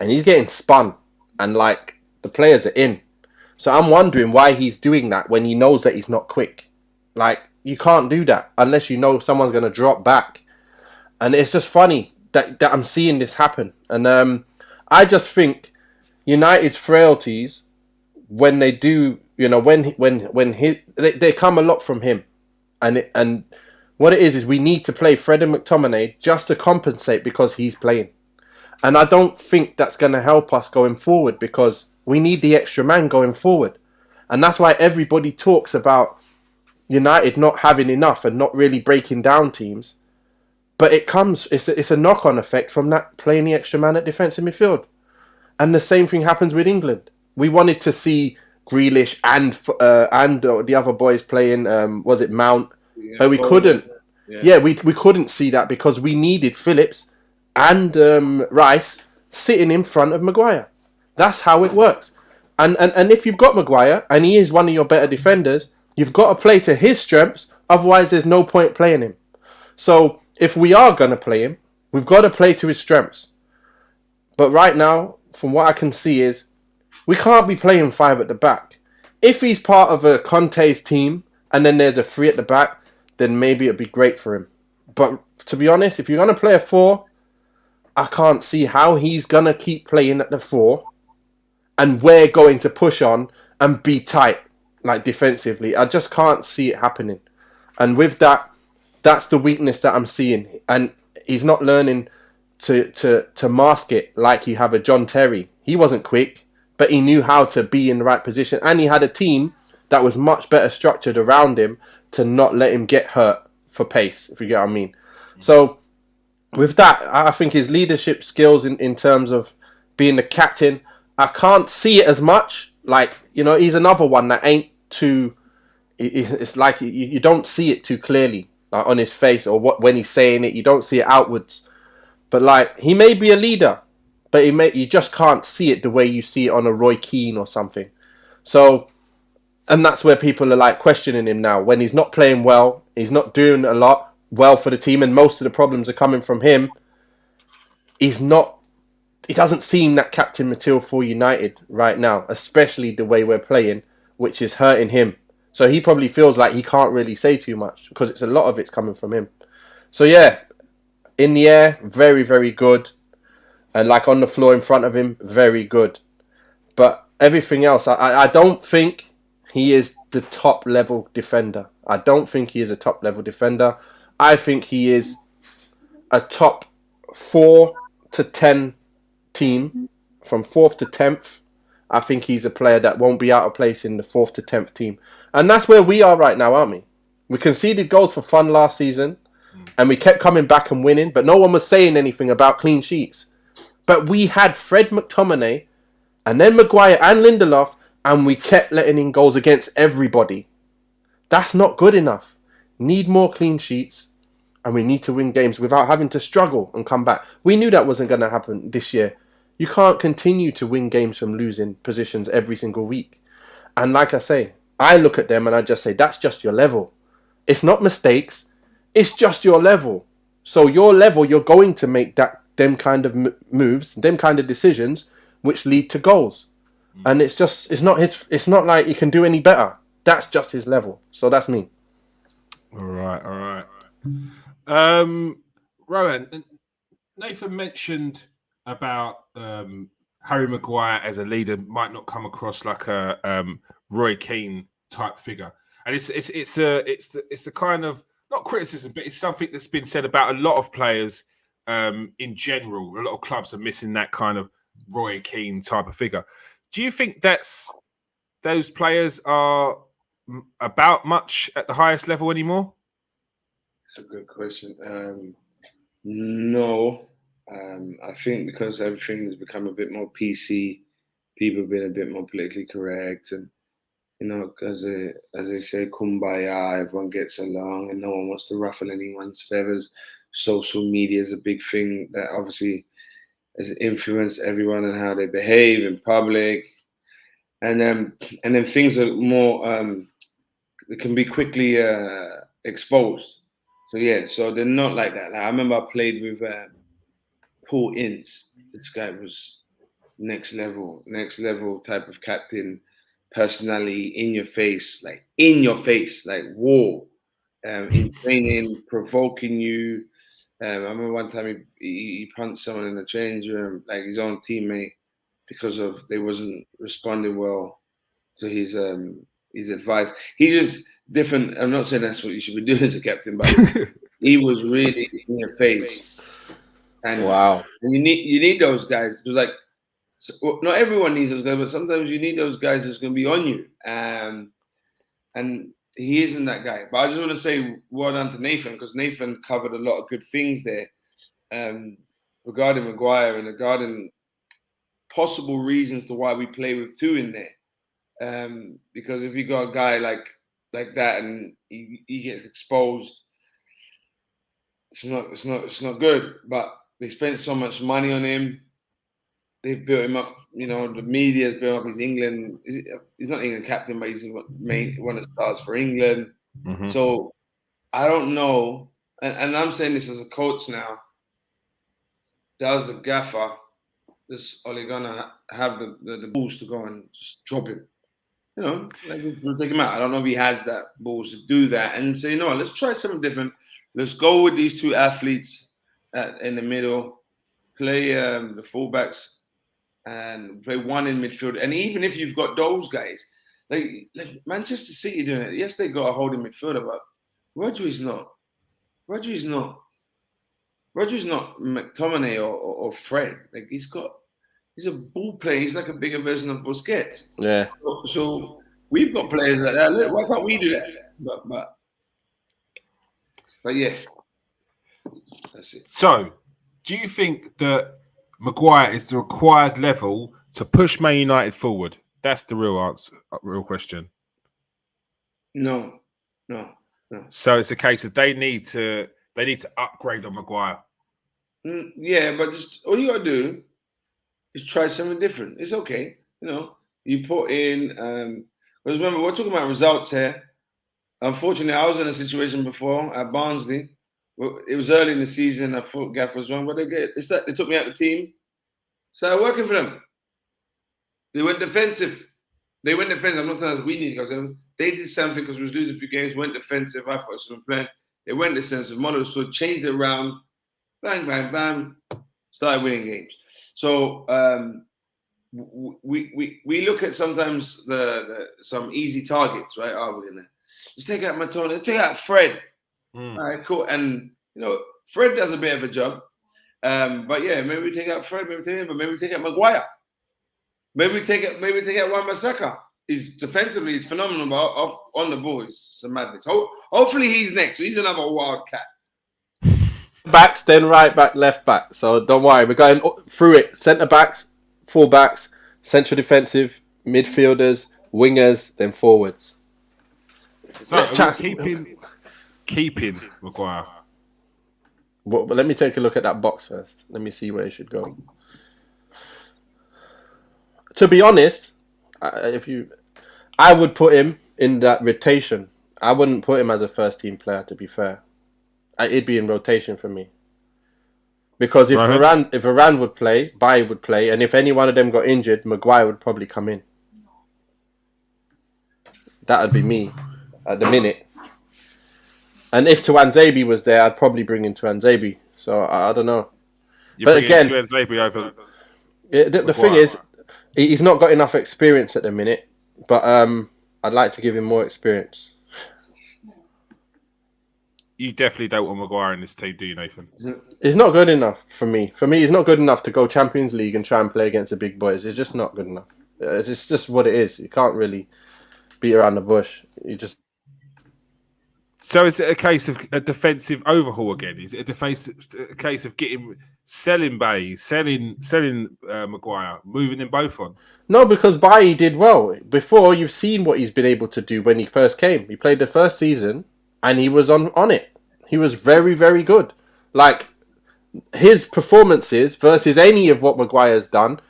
and he's getting spun, and like the players are in. So I'm wondering why he's doing that when he knows that he's not quick. Like you can't do that unless you know someone's going to drop back, and it's just funny that I'm seeing this happen. And I just think United's frailties when they do, they come a lot from him. And what it is we need to play Fred and McTominay just to compensate because he's playing. And I don't think that's going to help us going forward because we need the extra man going forward. And that's why everybody talks about United not having enough and not really breaking down teams. But it's a knock-on effect from that playing the extra man at defensive midfield. And the same thing happens with England. We wanted to see Grealish and the other boys playing, was it Mount? Yeah, but we couldn't. Yeah, we couldn't see that because we needed Phillips and Rice sitting in front of Maguire. That's how it works. And if you've got Maguire and he is one of your better defenders, you've got to play to his strengths. Otherwise, there's no point playing him. So if we are going to play him, we've got to play to his strengths. But right now, from what I can see is, we can't be playing 5 at the back. If he's part of a Conte's team and then there's a 3 at the back, then maybe it'd be great for him. But to be honest, if you're going to play a 4, I can't see how he's going to keep playing at the 4 and we're going to push on and be tight, like defensively. I just can't see it happening. And with that, that's the weakness that I'm seeing. And he's not learning to mask it like he have a John Terry. He wasn't quick, but he knew how to be in the right position. And he had a team that was much better structured around him to not let him get hurt for pace, if you get what I mean. So with that, I think his leadership skills in terms of being the captain, I can't see it as much. Like, you know, he's another one that ain't too... It's like you don't see it too clearly, like, on his face, or when he's saying it, you don't see it outwards. But like, he may be a leader, but you just can't see it the way you see it on a Roy Keane or something. So, and that's where people are like questioning him now. When he's not playing well, he's not doing a lot well for the team, and most of the problems are coming from him. He doesn't seem that captain material for United right now, especially the way we're playing, which is hurting him. So he probably feels like he can't really say too much because it's a lot of it's coming from him. So yeah, in the air, very, very good. And like on the floor in front of him, very good. But everything else, I don't think he is the top level defender. I don't think he is a top level defender. I think he is a top 4 to 10 team, from 4th to 10th. I think he's a player that won't be out of place in the 4th to 10th team. And that's where we are right now, aren't we? We conceded goals for fun last season, and we kept coming back and winning, but no one was saying anything about clean sheets. But we had Fred McTominay, and then Maguire and Lindelof, and we kept letting in goals against everybody. That's not good enough. Need more clean sheets, and we need to win games without having to struggle and come back. We knew that wasn't going to happen this year. You can't continue to win games from losing positions every single week. And like I say, I look at them and I just say, that's just your level. It's not mistakes. It's just your level. So your level, you're going to make them kind of moves, them kind of decisions, which lead to goals. And it's not like he can do any better. That's just his level. So that's me. All right. Rohan, Nathan mentioned about Harry Maguire as a leader might not come across like a Roy Keane type figure, and it's the kind of, not criticism, but it's something that's been said about a lot of players in general. A lot of clubs are missing that kind of Roy Keane type of figure. Do you think those players are about much at the highest level anymore? That's a good question. No. I think because everything has become a bit more PC, people have been a bit more politically correct, and you know, as they say, kumbaya, everyone gets along, and no one wants to ruffle anyone's feathers. Social media is a big thing that obviously has influenced everyone and how they behave in public, and then things are more they can be quickly exposed. So yeah, so they're not like that. Like, I remember I played with Paul Ince. This guy was next level type of captain, personality, in your face, like war, in training, provoking you. I remember one time he punched someone in the change room, like his own teammate, because of they wasn't responding well to his advice. He just different. I'm not saying that's what you should be doing as a captain, but he was really in your face. And wow, and you need those guys. Like, not everyone needs those guys, but sometimes you need those guys that's going to be on you. And he isn't that guy. But I just want to say well done to Nathan, because Nathan covered a lot of good things there regarding Maguire and regarding possible reasons to why we play with two in there. Because if you got a guy like that and he gets exposed, it's not good. But they spent so much money on him. They've built him up. You know, the media's built up. He's England. He's not England captain, but he's one that starts for England. Mm-hmm. So I don't know, and I'm saying this as a coach now. Does the gaffer, this Ole Gunnar, have the balls to go and just drop him? You know, like, we'll take him out. I don't know if he has that balls to do that and say, no, let's try something different. Let's go with these two athletes in the middle, play the fullbacks and play one in midfield. And even if you've got those guys, like Manchester City doing it, yes, they got a holding midfielder, but Rodri is not. Rodri's not McTominay or Fred. Like he's a ball player. He's like a bigger version of Busquets. Yeah. So we've got players like that. Look, why can't we do that? But yeah, that's it. So, do you think that Maguire is the required level to push Man United forward? That's the real answer, real question. No. So it's a case of they need to upgrade on Maguire. Yeah, but just all you gotta do is try something different. It's okay, You put in because remember we're talking about results here. Unfortunately, I was in a situation before at Barnsley. It was early in the season. I thought Gaff was wrong, but they took me out of the team. Started working for them. They went defensive. I'm not telling us we need to go. They did something because we was losing a few games. Went defensive. I thought it was playing. They went defensive model, so changed it around. Bang, bang, bang. Started winning games. So we look at sometimes some easy targets, right? Oh, we're gonna just take out Matone, take out Fred. All right, cool. And Fred does a bit of a job. But yeah, maybe we take out Fred, maybe we take out Maguire. Maybe we take out Wan-Bissaka. Defensively, he's phenomenal, but on the ball, he's some madness. Hopefully he's next. So he's another wild cat. Backs, then right back, left back. So don't worry, we're going through it. Centre backs, full backs, central defensive, midfielders, wingers, then forwards. So let's chat. Keeping Maguire. But let me take a look at that box first. Let me see where he should go. To be honest, I would put him in that rotation. I wouldn't put him as a first team player, to be fair. It'd be in rotation for me. Because if Varan would play, Bailly would play, and if any one of them got injured, Maguire would probably come in. That would be me at the minute. And if Tuanzebe was there, I'd probably bring in Tuanzebe. So I don't know. But again, the thing is, he's not got enough experience at the minute. But I'd like to give him more experience. You definitely don't want Maguire in this team, do you, Nathan? He's not good enough for me. For me, he's not good enough to go Champions League and try and play against the big boys. It's just not good enough. It's just what it is. You can't really beat around the bush. So is it a case of a defensive overhaul again? Is it a case of selling Bailly, selling Maguire, moving them both on? No, because Bailly did well. Before, you've seen what he's been able to do when he first came. He played the first season and he was on it. He was very, very good. Like, his performances versus any of what Maguire's done,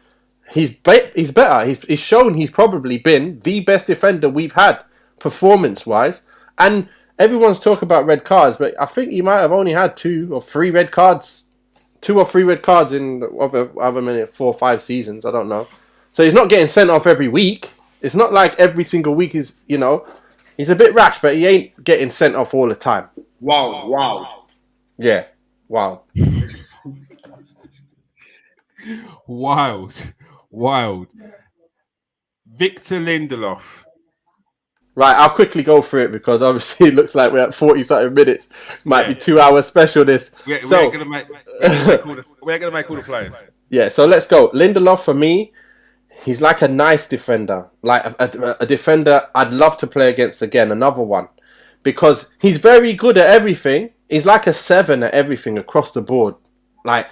he's better. He's shown he's probably been the best defender we've had performance-wise. And everyone's talking about red cards, but I think he might have only had 2 or 3 red cards. 2 or 3 red cards in other minute 4 or 5 seasons. I don't know. So he's not getting sent off every week. It's not like every single week is, he's a bit rash, but he ain't getting sent off all the time. Wow. Yeah, wow. Wild. Victor Lindelof. Right, I'll quickly go through it because obviously it looks like we're at 40-something minutes. Might be 2-hour special this. We're going to make all the players. Yeah, so let's go. Lindelof, for me, he's like a nice defender. Like a defender I'd love to play against again, another one. Because he's very good at everything. He's like a 7 at everything across the board. But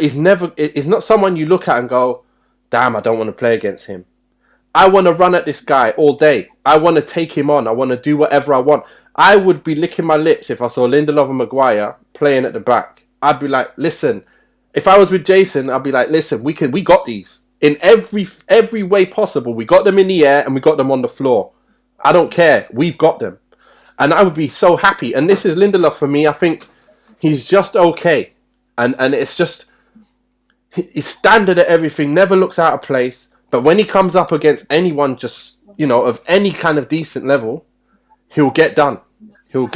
he's not someone you look at and go, damn, I don't want to play against him. I want to run at this guy all day. I want to take him on. I want to do whatever I want. I would be licking my lips if I saw Lindelof and Maguire playing at the back. I'd be like, listen, if I was with Jason, I'd be like, listen, we got these. In every way possible. We got them in the air and we got them on the floor. I don't care. We've got them. And I would be so happy. And this is Lindelof for me. I think he's just okay. And it's just, he's standard at everything, never looks out of place. But when he comes up against anyone just, of any kind of decent level, he'll get done. For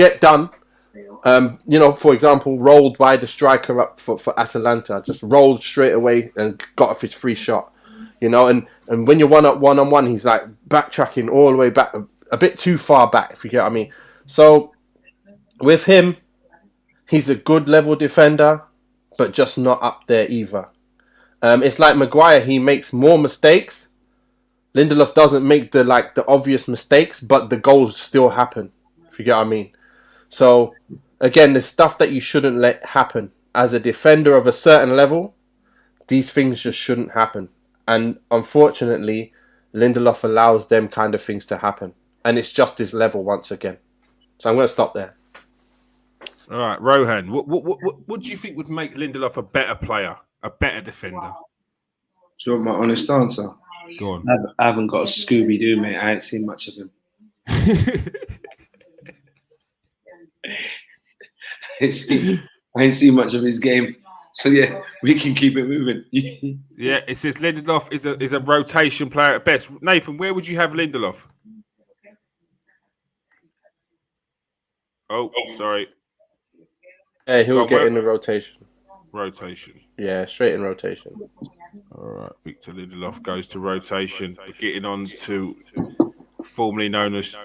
example, rolled by the striker up for Atalanta. Just rolled straight away and got off his free shot. and when you're one on one, he's like backtracking all the way back, a bit too far back, if you get what I mean. So with him, he's a good level defender, but just not up there either. It's like Maguire, he makes more mistakes. Lindelof doesn't make the obvious mistakes, but the goals still happen, if you get what I mean. So again, there's stuff that you shouldn't let happen. As a defender of a certain level, these things just shouldn't happen. And unfortunately, Lindelof allows them kind of things to happen. And it's just his level once again. So I'm going to stop there. All right, Rohan, what do you think would make Lindelof a better player, a better defender? Do you want my honest answer? Go on. I haven't got a Scooby-Doo, mate. I ain't seen much of him. I ain't seen much of his game. So, yeah, we can keep it moving. Yeah, it says Lindelof is a rotation player at best. Nathan, where would you have Lindelof? Oh, sorry. Yeah, he'll get in the rotation. Rotation. Yeah, straight in rotation. All right, Victor Lindelof goes to rotation. We're getting on to formerly known as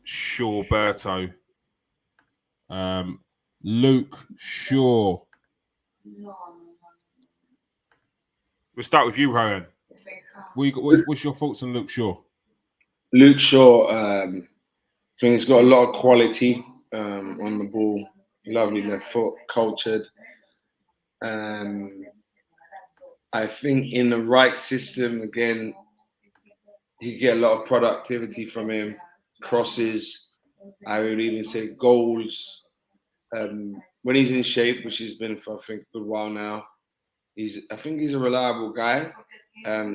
Shawberto. Luke Shaw. We'll start with you, Rohan. What's your thoughts on Luke Shaw? Luke Shaw, I think he's got a lot of quality on the ball. Lovely left foot, cultured. I think in the right system, again, you get a lot of productivity from him. Crosses, I would even say goals. When he's in shape, which he's been for I think a good while now, I think he's a reliable guy.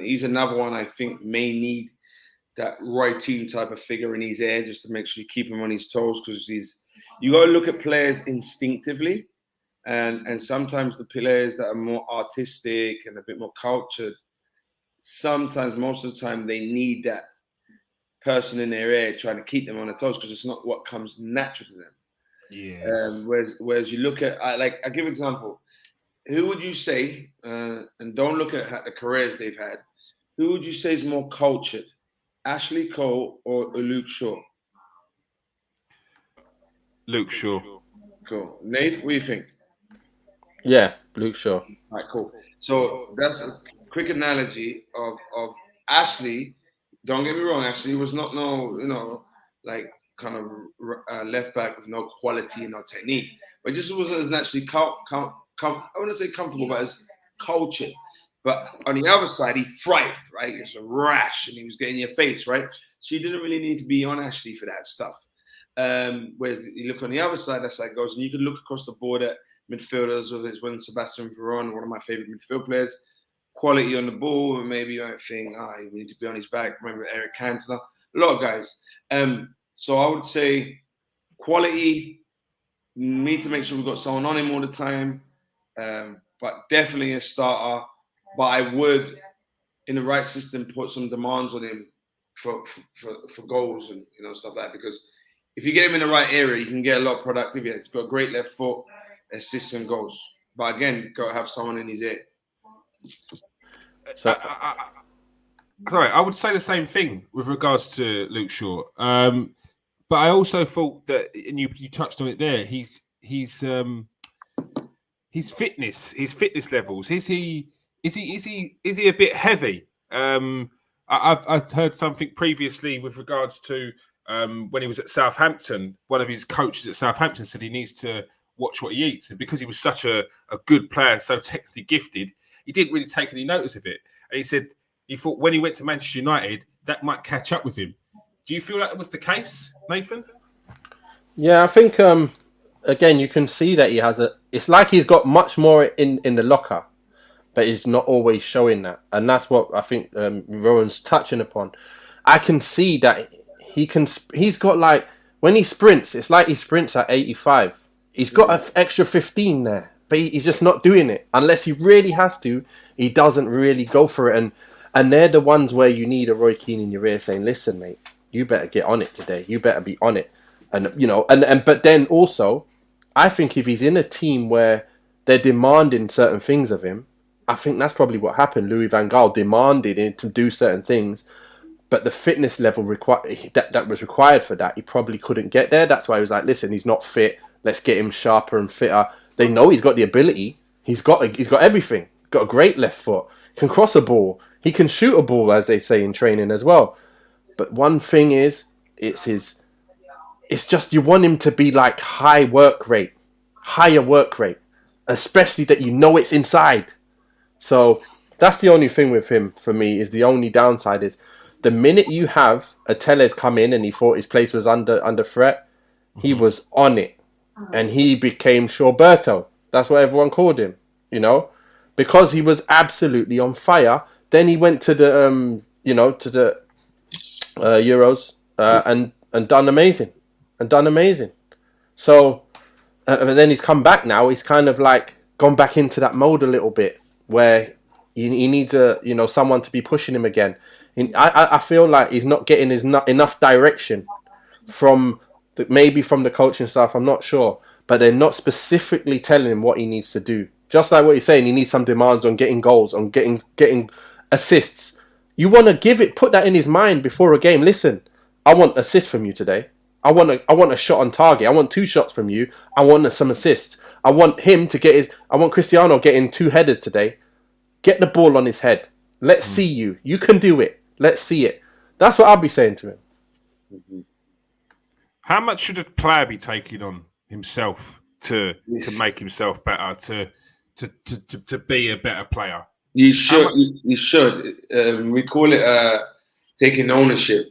He's another one I think may need that Roy Keane type of figure in his ear just to make sure you keep him on his toes, because you got to look at players instinctively, and sometimes the players that are more artistic and a bit more cultured, sometimes most of the time they need that person in their ear trying to keep them on their toes, because it's not what comes natural to them. Yes. Whereas you look at, I give an example. Who would you say, and don't look at the careers they've had, who would you say is more cultured, Ashley Cole or Luke Shaw? Luke Shaw. Cool. Nath, what do you think? Yeah, Luke Shaw. All right, cool. So that's a quick analogy of Ashley. Don't get me wrong, Ashley was not kind of left back with no quality and no technique, but just wasn't as naturally I wouldn't say comfortable, but as cultured. But on the other side, he thrived, right? He was a rash and he was getting in your face, right? So you didn't really need to be on Ashley for that stuff. Whereas you look on the other side, that's how it goes. And you can look across the board at midfielders, whether it's Sebastian Varan, one of my favorite midfield players, quality on the ball, and maybe you might think, we need to be on his back. Remember Eric Cantona, a lot of guys. So I would say quality, need to make sure we've got someone on him all the time, but definitely a starter. But I would, in the right system, put some demands on him for goals and stuff like that. Because if you get him in the right area, you can get a lot of productivity. He's got a great left foot, assists and goals. But again, you've got to have someone in his ear. So, I would say the same thing with regards to Luke Shaw. But I also thought that, and you touched on it there, his fitness levels. Is he a bit heavy? I've heard something previously with regards to when he was at Southampton. One of his coaches at Southampton said he needs to watch what he eats, and because he was such a good player, so technically gifted, he didn't really take any notice of it. And he said he thought when he went to Manchester United, that might catch up with him. Do you feel like that was the case, Nathan? Yeah, I think again you can see that he has it's like he's got much more in the locker, but he's not always showing that, and that's what I think Rowan's touching upon. I can see that he's got, like, when he sprints, it's like he sprints at 85. He's got an extra 15 there, but he's just not doing it unless he really has to. He doesn't really go for it, and they're the ones where you need a Roy Keane in your ear saying, "Listen, mate, you better get on it today. You better be on it." And but then also, I think if he's in a team where they're demanding certain things of him, I think that's probably what happened. Louis van Gaal demanded him to do certain things, but the fitness level that was required for that, he probably couldn't get there. That's why he was like, listen, he's not fit. Let's get him sharper and fitter. They know he's got the ability. He's got everything. Got a great left foot. Can cross a ball. He can shoot a ball, as they say in training as well. But one thing is, it's just you want him to be like higher work rate, especially that you know it's inside. So that's the only thing with him for me. Is the only downside is the minute you have a Tellez come in and he thought his place was under threat, he was on it, and he became Shawberto. That's what everyone called him, because he was absolutely on fire. Then he went to the Euros and done amazing. So, but then he's come back now. He's kind of like gone back into that mode a little bit where he needs someone to be pushing him again. I feel like he's not getting enough direction from maybe from the coaching staff. I'm not sure, but they're not specifically telling him what he needs to do. Just like what you're saying, he needs some demands on getting goals, on getting assists. You want to put that in his mind before a game. Listen, I want assist from you today. I want a shot on target. I want 2 shots from you. I want some assists. I want Cristiano getting 2 headers today. Get the ball on his head. Let's see you. You can do it. Let's see it. That's what I'll be saying to him. How much should a player be taking on himself to make himself better, to be a better player? You should. You should. We call it taking ownership.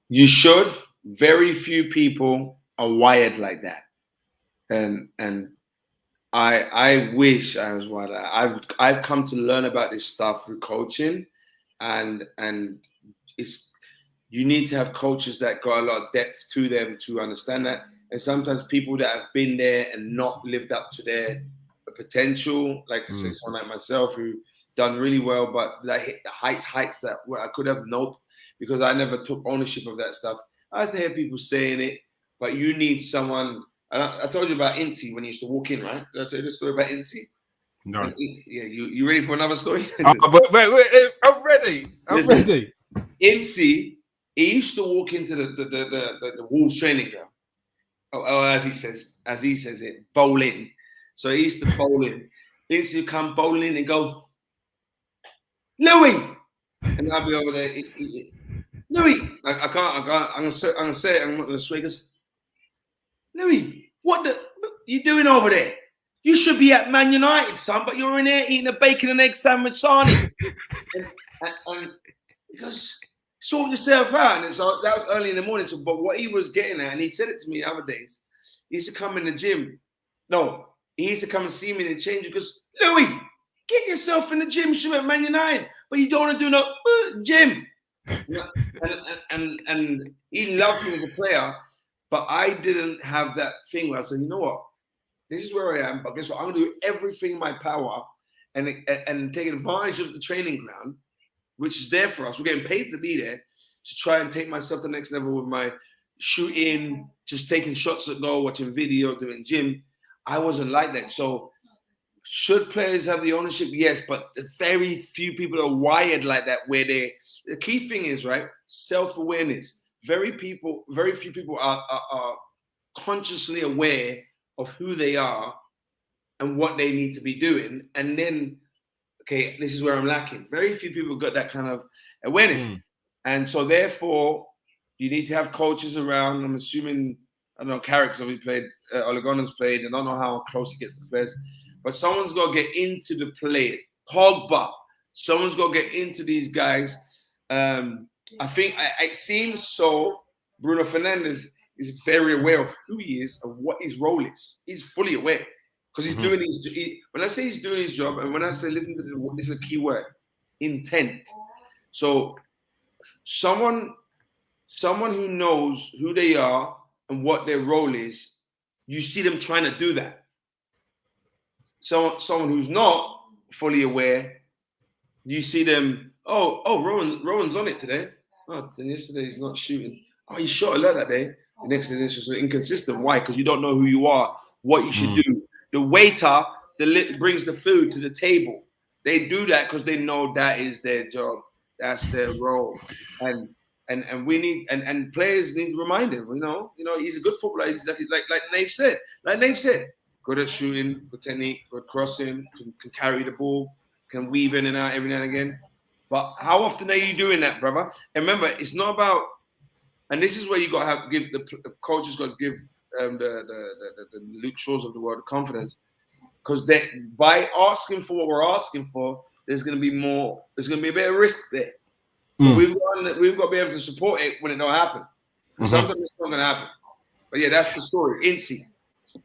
You should. Very few people are wired like that, and I wish I was wired like that. I've come to learn about this stuff through coaching, and it's you need to have coaches that got a lot of depth to them to understand that. And sometimes people that have been there and not lived up to their potential, like say someone like myself who done really well, but like hit the heights that where I could have, nope, because I never took ownership of that stuff. I used to hear people saying it, but you need someone. I told you about Incy when he used to walk in, right? Did I tell you the story about Incy? No. You ready for another story? Wait, I'm ready. Ready. Incy, he used to walk into the Wolves training ground. Oh, as he says it, bowl in. So he used to bowl in. He used to come bowling in and go, Louis, and I'll be over there. Louis, I can't. I'm gonna say it. I'm not gonna swear. Louis, what the you doing over there? You should be at Man United, son, but you're in there eating a bacon and egg sandwich, Sarnie. and because sort yourself out. And so that was early in the morning. So, but what he was getting at, and he said it to me the other days, he used to come in the gym. No, he used to come and see me and change it because, Louis, get yourself in the gym. You should be at Man United, but you don't want to do no gym. And he loved me as a player, but I didn't have that thing where I said, you know what? This is where I am, but guess what? I'm going to do everything in my power and take advantage of the training ground, which is there for us. We're getting paid to be there to try and take myself to the next level with my shooting, just taking shots at goal, watching video, doing gym. I wasn't like that. So should players have the ownership? Yes, but very few people are wired like that where the key thing is, right, self-awareness. Very few people are consciously aware of who they are and what they need to be doing. And then, okay, this is where I'm lacking. Very few people got that kind of awareness. And so therefore, you need to have coaches around. I'm assuming, I don't know, Carrick's already played, Ole Gunnar's played, and I don't know how close he gets to the players. But someone's got to get into the players. Pogba, someone's got to get into these guys. I think it seems so. Bruno Fernandes is very aware of who he is and what his role is. He's fully aware because he's doing his. When I say he's doing his job, and when I say listen to this is a key word, intent. So someone who knows who they are and what their role is, you see them trying to do that. So someone who's not fully aware, you see them. Oh, Rowan's on it today. Oh, then yesterday he's not shooting. Oh, he shot a lot that day. The next day it's just inconsistent. Why? Because you don't know who you are, what you should do. The waiter brings the food to the table. They do that because they know that is their job. That's their role. And we need and players need to remind him, he's a good footballer. He's like Nave said. Good at shooting, good technique, good crossing, can carry the ball, can weave in and out every now and again. But how often are you doing that, brother? And remember, it's not about, and this is where you got to have give the coaches got to give the Luke Shaws of the world the confidence, because by asking for what we're asking for, there's going to be more. There's going to be a bit of risk there. But we've got to be able to support it when it don't happen. Sometimes it's not going to happen. But yeah, that's the story. Incy.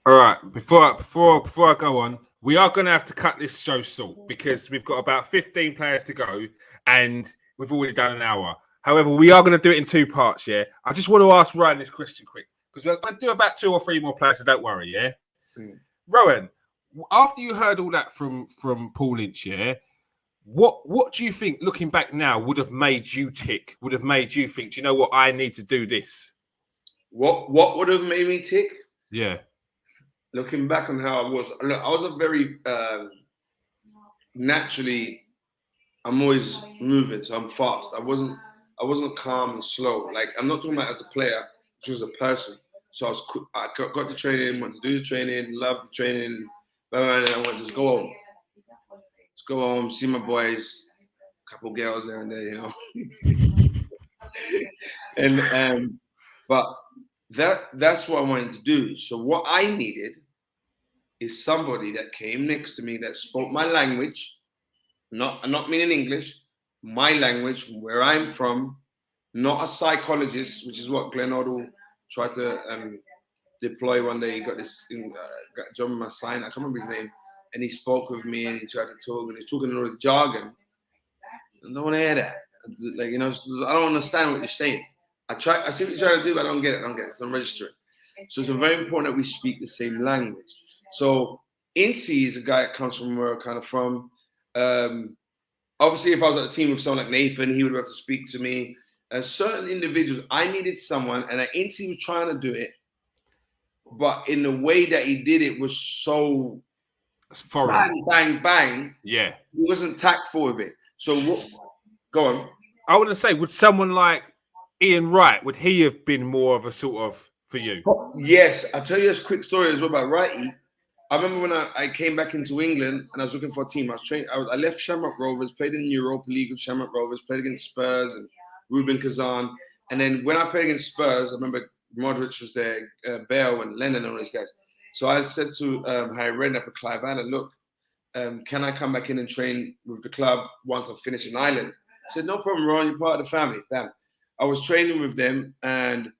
All right. Before I go on, we are going to have to cut this show short because we've got about 15 players to go, and we've already done an hour. However, we are going to do it in 2 parts. Yeah. I just want to ask Ryan this question quick because we're going to do about 2 or 3 more players. So don't worry. Yeah. Rohan, after you heard all that from Paul Lynch, yeah, what do you think, looking back now, would have made you tick? Would have made you think, do you know what, I need to do this? What would have made me tick? Yeah. Looking back on how I was a very naturally. I'm always moving, so I'm fast. I wasn't calm and slow. Like, I'm not talking about as a player, just as a person. So I got the training, wanted to do the training, loved the training, and I wanted to just go home. Just go home, see my boys, a couple girls there and there, and but that's what I wanted to do. So what I needed is somebody that came next to me that spoke my language, not meaning English, my language, from where I'm from, not a psychologist, which is what Glenn Hoddle tried to deploy one day. He got this got John Massain, I can't remember his name, and he spoke with me and he tried to talk and he's talking all this jargon. I don't want to hear that. Like, I don't understand what you're saying. I see what you're trying to do, but I don't get it. So I'm registering. So it's very important that we speak the same language. So Incy is a guy that comes from where I'm kind of from. Obviously, if I was at a team with someone like Nathan, he would have to speak to me. Certain individuals, I needed someone, and Incy was trying to do it, but in the way that he did it was so bang, bang, bang. Yeah. He wasn't tactful with it. So go on. I want to say, would someone like Ian Wright, would he have been more of a sort of for you? Yes. I'll tell you a quick story as well about Wrighty. I remember when I came back into England and I was looking for a team. I left Shamrock Rovers, played in the Europa League with Shamrock Rovers, played against Spurs and Ruben Kazan. And then when I played against Spurs, I remember Modric was there, Bale and Lennon and all these guys. So I said to Harry Redknapp and Clive Allen, look, can I come back in and train with the club once I'm finished in Ireland? I said, no problem, Ron, you're part of the family. Bam. I was training with them and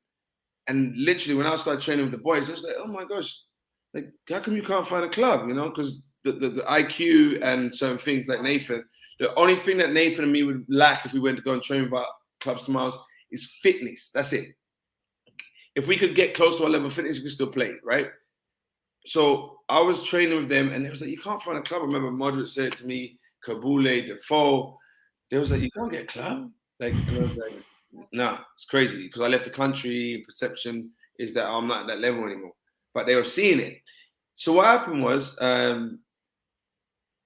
literally when I started training with the boys, I was like, oh my gosh, like, how come you can't find a club, Because the IQ and certain things like Nathan, the only thing that Nathan and me would lack if we went to go and train with our clubs tomorrow is fitness. That's it. If we could get close to our level of fitness, we could still play, right? So I was training with them, and they was like, you can't find a club. I remember Modric said to me, Kabule, Defoe, they was like, you can't get a club? Like, and I was like, nah, it's crazy. Because I left the country, perception is that I'm not at that level anymore. But they were seeing it. So what happened was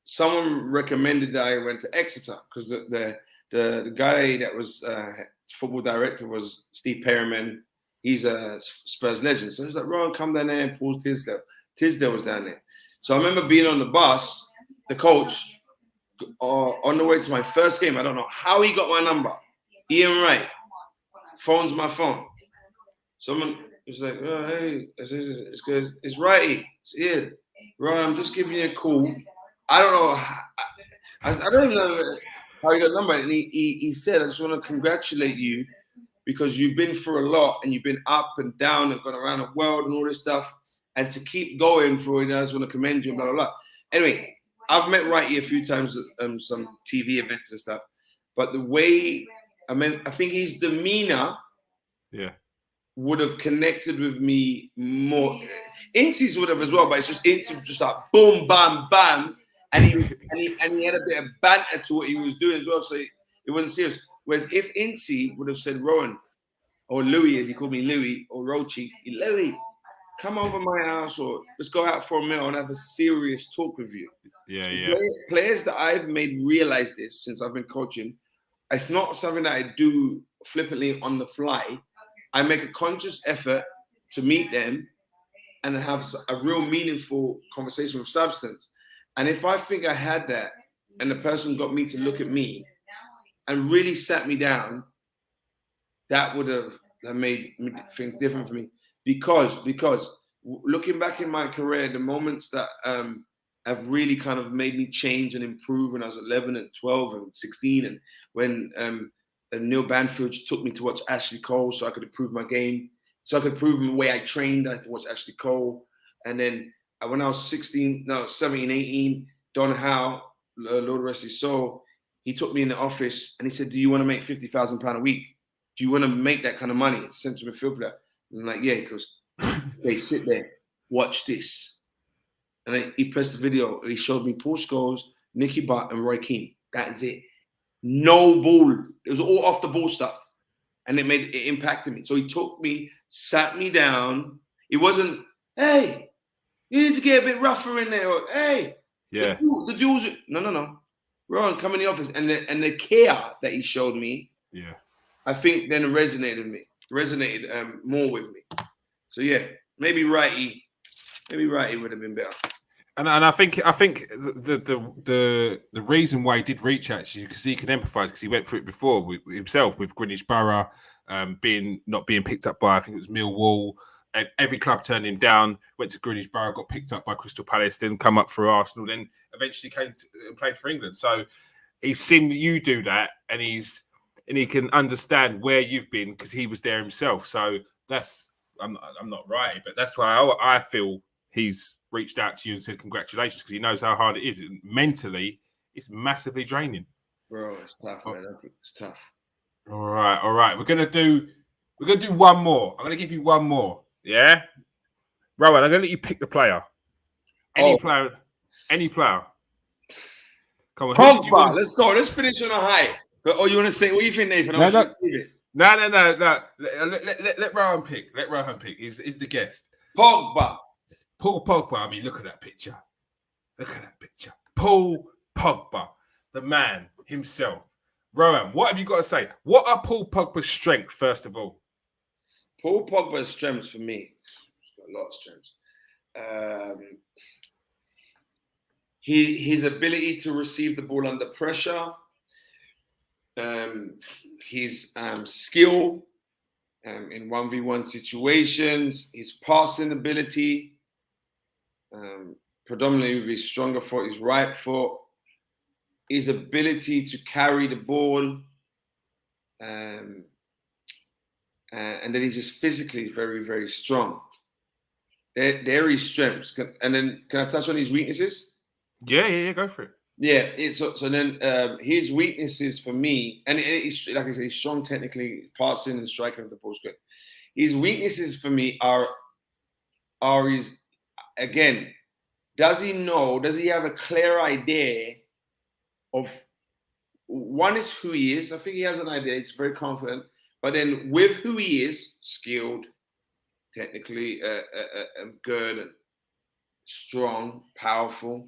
someone recommended that I went to Exeter because the guy that was football director was Steve Perryman. He's a Spurs legend. So he was like, Ron, come down there and Paul Tisdale. Tisdale was down there. So I remember being on the bus, the coach, on the way to my first game. I don't know how he got my number. Ian Wright. Phone's my phone. Someone was like, oh, hey, it's Righty. It's Ian. Ron, I'm just giving you a call. I don't know. I don't even know how he got the number. And he said, I just want to congratulate you because you've been through a lot and you've been up and down and gone around the world and all this stuff. And to keep going for it, I just want to commend you, blah, blah, blah. Anyway, I've met Righty a few times at some TV events and stuff. But the way, I think his demeanor would have connected with me more. Incy's would have as well, but it's just Incy just like boom, bam, bam. And he had a bit of banter to what he was doing as well. So it wasn't serious. Whereas if Incy would have said Rohan or Louis, as he called me Louis, or Rochi, Louis, come over my house or let's go out for a meal and have a serious talk with you. Yeah, So yeah. Players that I've made realize this since I've been coaching, it's not something that I do flippantly on the fly. I make a conscious effort to meet them and have a real meaningful conversation with substance. And if I think I had that and the person got me to look at me and really sat me down, that would have made things different for me. Because looking back in my career, the moments that have really kind of made me change and improve when I was 11 and 12 and 16, and when Neil Banfield took me to watch Ashley Cole so I could improve my game, so I could improve the way I trained. I had to watch Ashley Cole. And then when I was 17, 18, Don Howe, Lord rest his soul, he took me in the office and he said, do you want to make £50,000 a week? Do you want to make that kind of money? It's central midfield player. And I'm like, yeah, because they sit there, watch this. And then he pressed the video. He showed me Paul Scholes, Nicky Butt, and Roy Keane. That's it. No ball. It was all off the ball stuff. And it impacted me. So he took me, sat me down. It wasn't, hey, you need to get a bit rougher in there. Or, hey, yeah, the duels. No. Rohan, come in the office. And the care that he showed me, yeah, I think then resonated more with me. So yeah, maybe Righty would have been better. And I think the reason why he did reach out to you, because he can empathise, because he went through it before with himself with Greenwich Borough not being picked up by, I think it was Millwall. And every club turned him down. Went to Greenwich Borough, got picked up by Crystal Palace, then come up for Arsenal, then eventually came and played for England. So he's seen you do that, and he can understand where you've been because he was there himself. So I'm not right, but that's why I feel he's reached out to you and said congratulations, because he knows how hard it is. Mentally, it's massively draining. Bro, it's tough, man. It's tough. All right. We're gonna do one more. I'm gonna give you one more. Yeah, Rowan, I'm gonna let you pick the player. Any player. Come on, Pogba. Let's go. Let's finish on a high. But you want to say what you think, Nathan? No. Let Rohan pick. Let Rohan pick. He's the guest. Pogba. Paul Pogba. I mean, look at that picture. Paul Pogba, the man himself. Rohan, what have you got to say? What are Paul Pogba's strengths, first of all? Paul Pogba's strengths for me. He's got a lot of strengths. His ability to receive the ball under pressure. His skill in 1v1 situations. His passing ability. Predominantly with his stronger foot, his right foot. His ability to carry the ball. And then he's just physically very, very strong. They're his strengths. And then can I touch on his weaknesses? Yeah, go for it. Yeah, so then his weaknesses for me, and he's, like I said, he's strong technically, passing and striking of the ball good. His weaknesses for me are his, again, does he have a clear idea of, one is who he is. I think he has an idea, he's very confident, but then with who he is, skilled, technically good, and strong, powerful.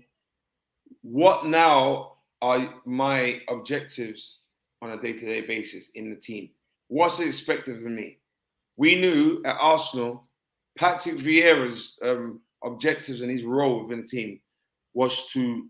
What now are my objectives on a day-to-day basis in the team? What's expected of me? We knew at Arsenal, Patrick Vieira's objectives and his role within the team was to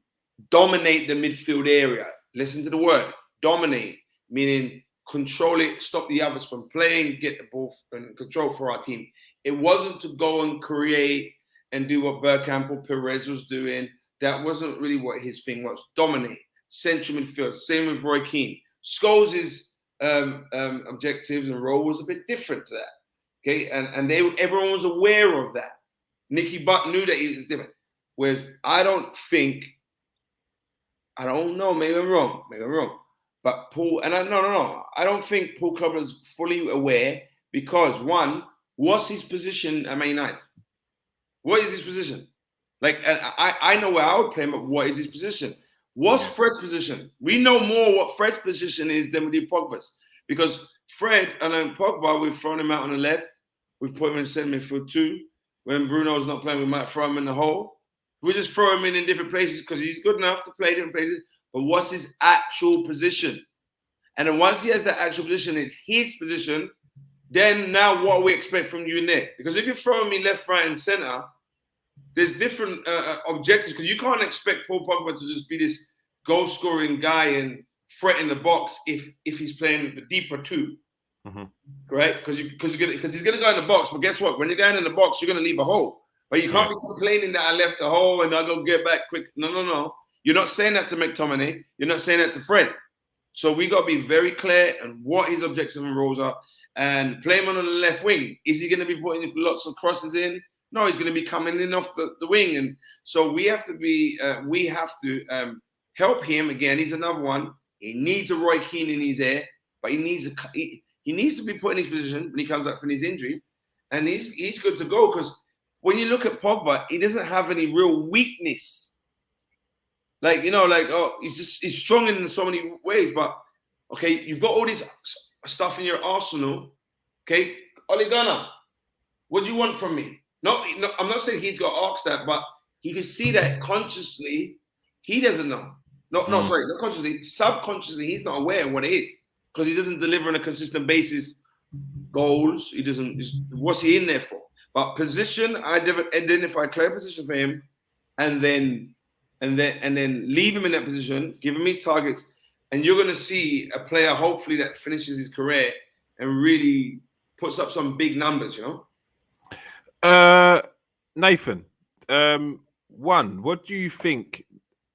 dominate the midfield area. Listen to the word, dominate, meaning control it, stop the others from playing, get the ball and control for our team. It wasn't to go and create and do what Bergkamp or Perez was doing. That wasn't really what his thing was. Dominate, central midfield. Same with Roy Keane. Scholes' objectives and role was a bit different to that. Okay, and everyone was aware of that. Nicky Butt knew that he was different. Whereas I don't know, maybe I'm wrong. But Paul, and I don't think Paul Club is fully aware, because one, what's his position at Man United? What is his position? Like, and I know where I would play him, but what is his position? What's Fred's position? We know more what Fred's position is than we do Pogba's. Because Fred and then Pogba, we've thrown him out on the left. We've put him in centre midfield 2. when Bruno's not playing, we might throw him in the hole. We just throw him in different places because he's good enough to play different places. But what's his actual position? And then once he has that actual position, it's his position. Then now what we expect from you in there? Because if you're throwing me left, right, and center, there's different objectives. Because you can't expect Paul Pogba to just be this goal-scoring guy and threaten the box if he's playing the deeper two, right? Because he's gonna go in the box. But guess what? When you're going in the box, you're gonna leave a hole. But you can't be complaining that I left the hole and I don't get back quick. No. You're not saying that to McTominay. You're not saying that to Fred. So we got to be very clear on what his objectives and roles are. And play him on the left wing. Is he going to be putting lots of crosses in? No, he's going to be coming in off the wing. And so we have to help him. Again, he's another one. He needs a Roy Keane in his ear, but he needs to be put in his position when he comes back from his injury. And he's good to go, because when you look at Pogba, he doesn't have any real weakness. He's strong in so many ways, but okay, you've got all this stuff in your arsenal. Okay, Ole Gunnar, what do you want from me? No, I'm not saying he's got to ask that, but he can see that consciously he doesn't know. Not consciously, subconsciously he's not aware of what it is, because he doesn't deliver on a consistent basis goals. He doesn't. What's he in there for? But position, I identify a clear position for him, and then leave him in that position, give him his targets, and you're going to see a player hopefully that finishes his career and really puts up some big numbers. Nathan, one, what do you think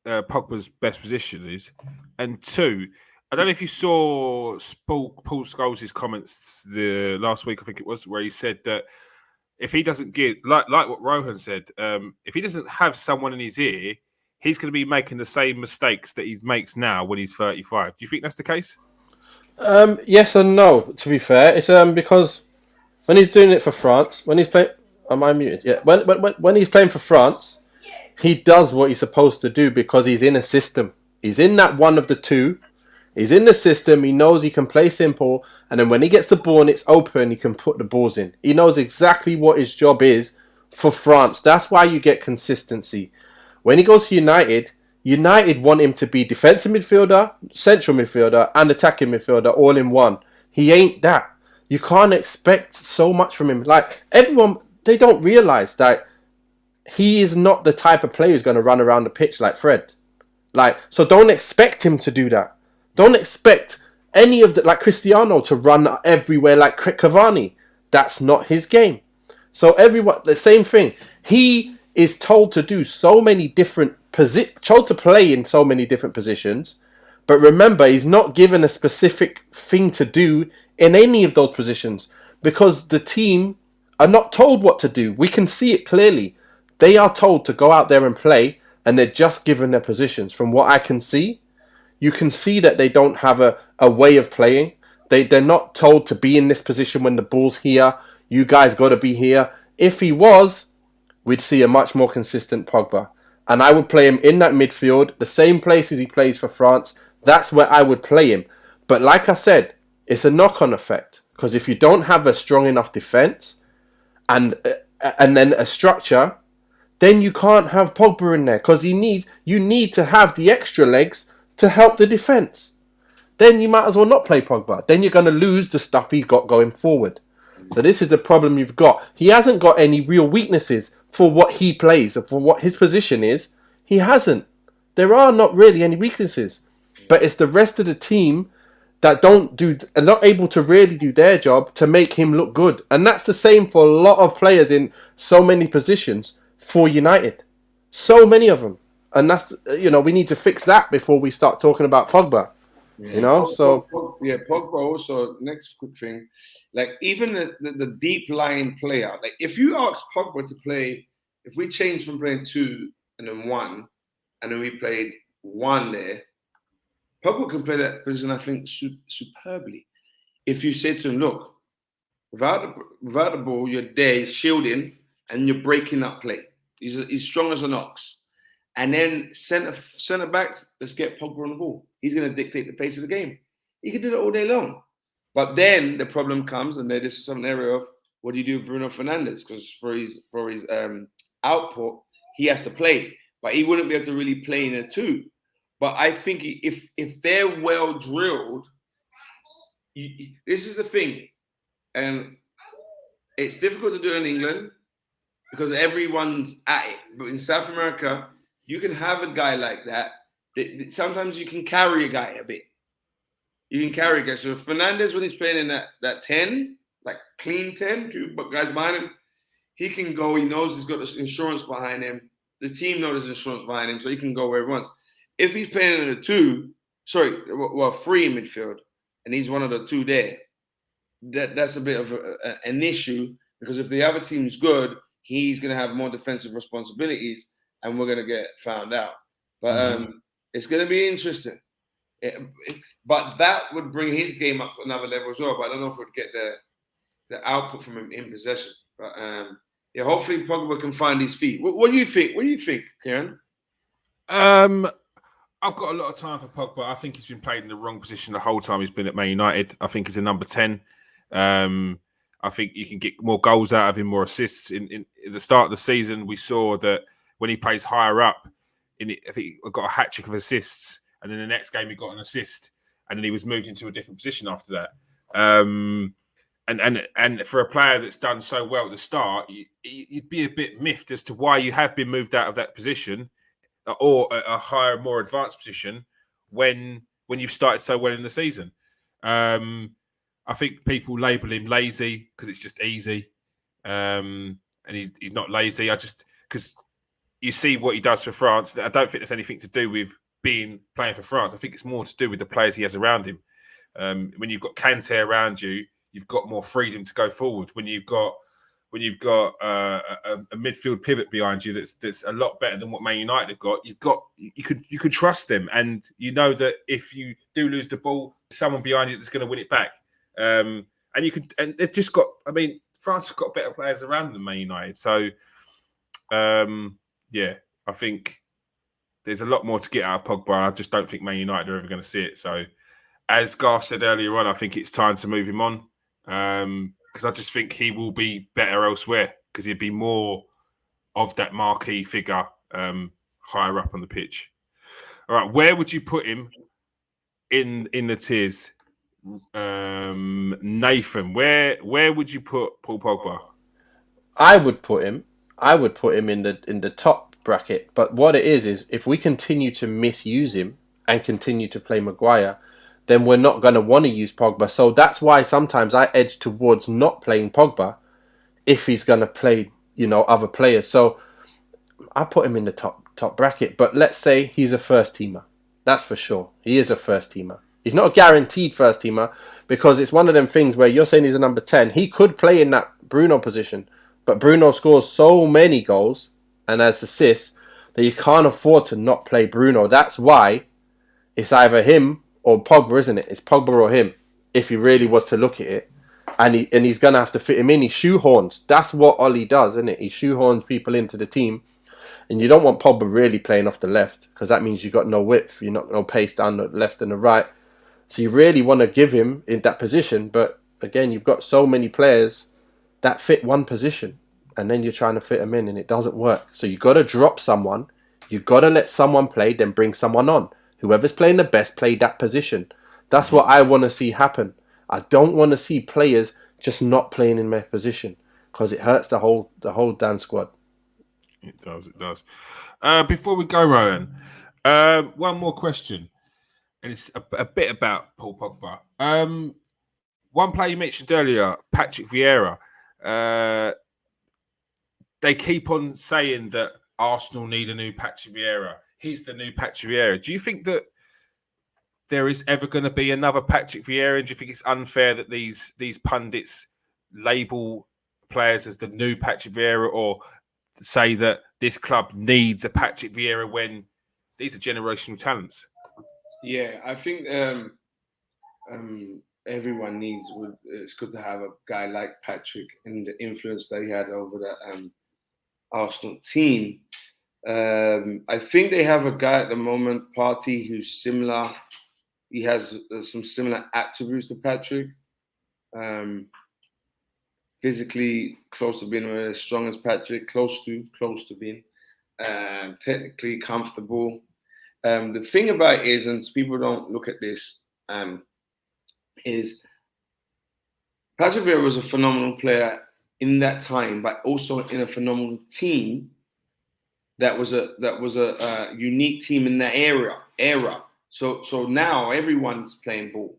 Pogba's best position is? And two, I don't know if you saw Paul Scholes' comments the last week, I think it was, where he said that if he doesn't get, like what Rohan said, if he doesn't have someone in his ear, he's going to be making the same mistakes that he makes now when he's 35. Do you think that's the case? Yes and no, to be fair. It's because when he's doing it for France, when he's playing... Am I muted? Yeah. When he's playing for France, he does what he's supposed to do because he's in a system. He's in that one of the two. He's in the system. He knows he can play simple. And then when he gets the ball and it's open, he can put the balls in. He knows exactly what his job is for France. That's why you get consistency. When he goes to United want him to be defensive midfielder, central midfielder, and attacking midfielder all in one. He ain't that. You can't expect so much from him. Like, everyone, they don't realise that he is not the type of player who's going to run around the pitch like Fred. So don't expect him to do that. Don't expect any of Cristiano to run everywhere like Cavani. That's not his game. So everyone, the same thing. He is told to do so many different told to play in so many different positions. But remember, he's not given a specific thing to do in any of those positions, because the team are not told what to do. We can see it clearly. They are told to go out there and play, and they're just given their positions. From what I can see, you can see that they don't have a way of playing. They're not told to be in this position when the ball's here. You guys got to be here. If he was, we'd see a much more consistent Pogba. And I would play him in that midfield, the same places he plays for France. That's where I would play him. But like I said, it's a knock-on effect. Because if you don't have a strong enough defence and then a structure, then you can't have Pogba in there. Because you need to have the extra legs to help the defence. Then you might as well not play Pogba. Then you're going to lose the stuff he's got going forward. So this is the problem you've got. He hasn't got any real weaknesses for what he plays, or for what his position is. He hasn't. There are not really any weaknesses. But it's the rest of the team that are not able to really do their job to make him look good. And that's the same for a lot of players in so many positions for United. So many of them. And that's, we need to fix that before we start talking about Pogba. Yeah. Pogba also, next quick thing, even the deep line player, if you ask Pogba to play, if we changed from playing 2 and then 1, and then we played 1 there, Pogba can play that position, I think, superbly. If you say to him, look, without the ball, you're there shielding and you're breaking up play. He's strong as an ox. And then centre backs, let's get Pogba on the ball. He's going to dictate the pace of the game. He can do that all day long. But then the problem comes, and this is some area of what do you do with Bruno Fernandes? Because for his output, he has to play, but he wouldn't be able to really play in a 2. But I think if they're well drilled, this is the thing, and it's difficult to do in England because everyone's at it. But in South America, you can have a guy like that. Sometimes you can carry a guy a bit. You can carry a guy. So Fernandes, when he's playing in that 10, like clean 10, 2 guys behind him, he can go. He knows he's got the insurance behind him. The team knows there's insurance behind him, so he can go where he wants. If he's playing in a 3 in midfield, and he's one of the 2 there, that's a bit of an issue, because if the other team's good, he's going to have more defensive responsibilities, and we're going to get found out. But it's going to be interesting. But that would bring his game up to another level as well. But I don't know if we'd get the output from him in possession. But hopefully Pogba can find his feet. What do you think? What do you think, Kieron? I've got a lot of time for Pogba. I think he's been played in the wrong position the whole time he's been at Man United. I think he's a number 10. I think you can get more goals out of him, more assists. In the start of the season, we saw that when he plays higher up, I think he got a hat-trick of assists. And then the next game, he got an assist. And then he was moved into a different position after that. And for a player that's done so well at the start, you'd be a bit miffed as to why you have been moved out of that position or a higher, more advanced position when you've started so well in the season. I think people label him lazy because it's just easy, and he's not lazy. Because you see what he does for France. I don't think there's anything to do with playing for France. I think it's more to do with the players he has around him. When you've got Kante around you, you've got more freedom to go forward. When you've got a midfield pivot behind you that's a lot better than what Man United have got, you could trust them, and you know that if you do lose the ball, someone behind you that's going to win it back. And they've just got. I mean, France have got better players around than Man United, so I think there's a lot more to get out of Pogba. I just don't think Man United are ever going to see it. So, as Garth said earlier on, I think it's time to move him on. Because I just think he will be better elsewhere, because he'd be more of that marquee figure higher up on the pitch. All right, where would you put him in the tiers? Nathan, where would you put Paul Pogba? I would put him in the top bracket. But what it is if we continue to misuse him and continue to play Maguire, then we're not going to want to use Pogba. So that's why sometimes I edge towards not playing Pogba if he's going to play, other players. So I put him in the top bracket. But let's say he's a first teamer. That's for sure. He is a first teamer. He's not a guaranteed first teamer, because it's one of them things where you're saying he's a number 10. He could play in that Bruno position, but Bruno scores so many goals and has assists that you can't afford to not play Bruno. That's why it's either him or Pogba, isn't it? It's Pogba or him, if he really was to look at it. And he's going to have to fit him in. He shoehorns. That's what Ollie does, isn't it? He shoehorns people into the team. And you don't want Pogba really playing off the left, because that means you've got no width. You've got no pace down the left and the right. So you really want to give him in that position. But again, you've got so many players that fit one position. And then you're trying to fit them in and it doesn't work. So you've got to drop someone. You've got to let someone play, then bring someone on. Whoever's playing the best, play that position. That's what I want to see happen. I don't want to see players just not playing in their position, because it hurts the whole damn squad. It does. Before we go, Rohan, one more question. And it's a bit about Paul Pogba. One player you mentioned earlier, Patrick Vieira. They keep on saying that Arsenal need a new Patrick Vieira. He's the new Patrick Vieira. Do you think that there is ever going to be another Patrick Vieira? And do you think it's unfair that these pundits label players as the new Patrick Vieira, or say that this club needs a Patrick Vieira when these are generational talents? Yeah, I think everyone needs. It's good to have a guy like Patrick and the influence that he had over that Arsenal team. I think they have a guy at the moment, Partey, who's similar. He has some similar attributes to Patrick. Vieira physically close to being as strong as Patrick, close to being, technically comfortable. The thing about it is, and people don't look at this, is Patrick Vieira was a phenomenal player in that time, but also in a phenomenal team. That was a unique team in that era. So now everyone's playing ball.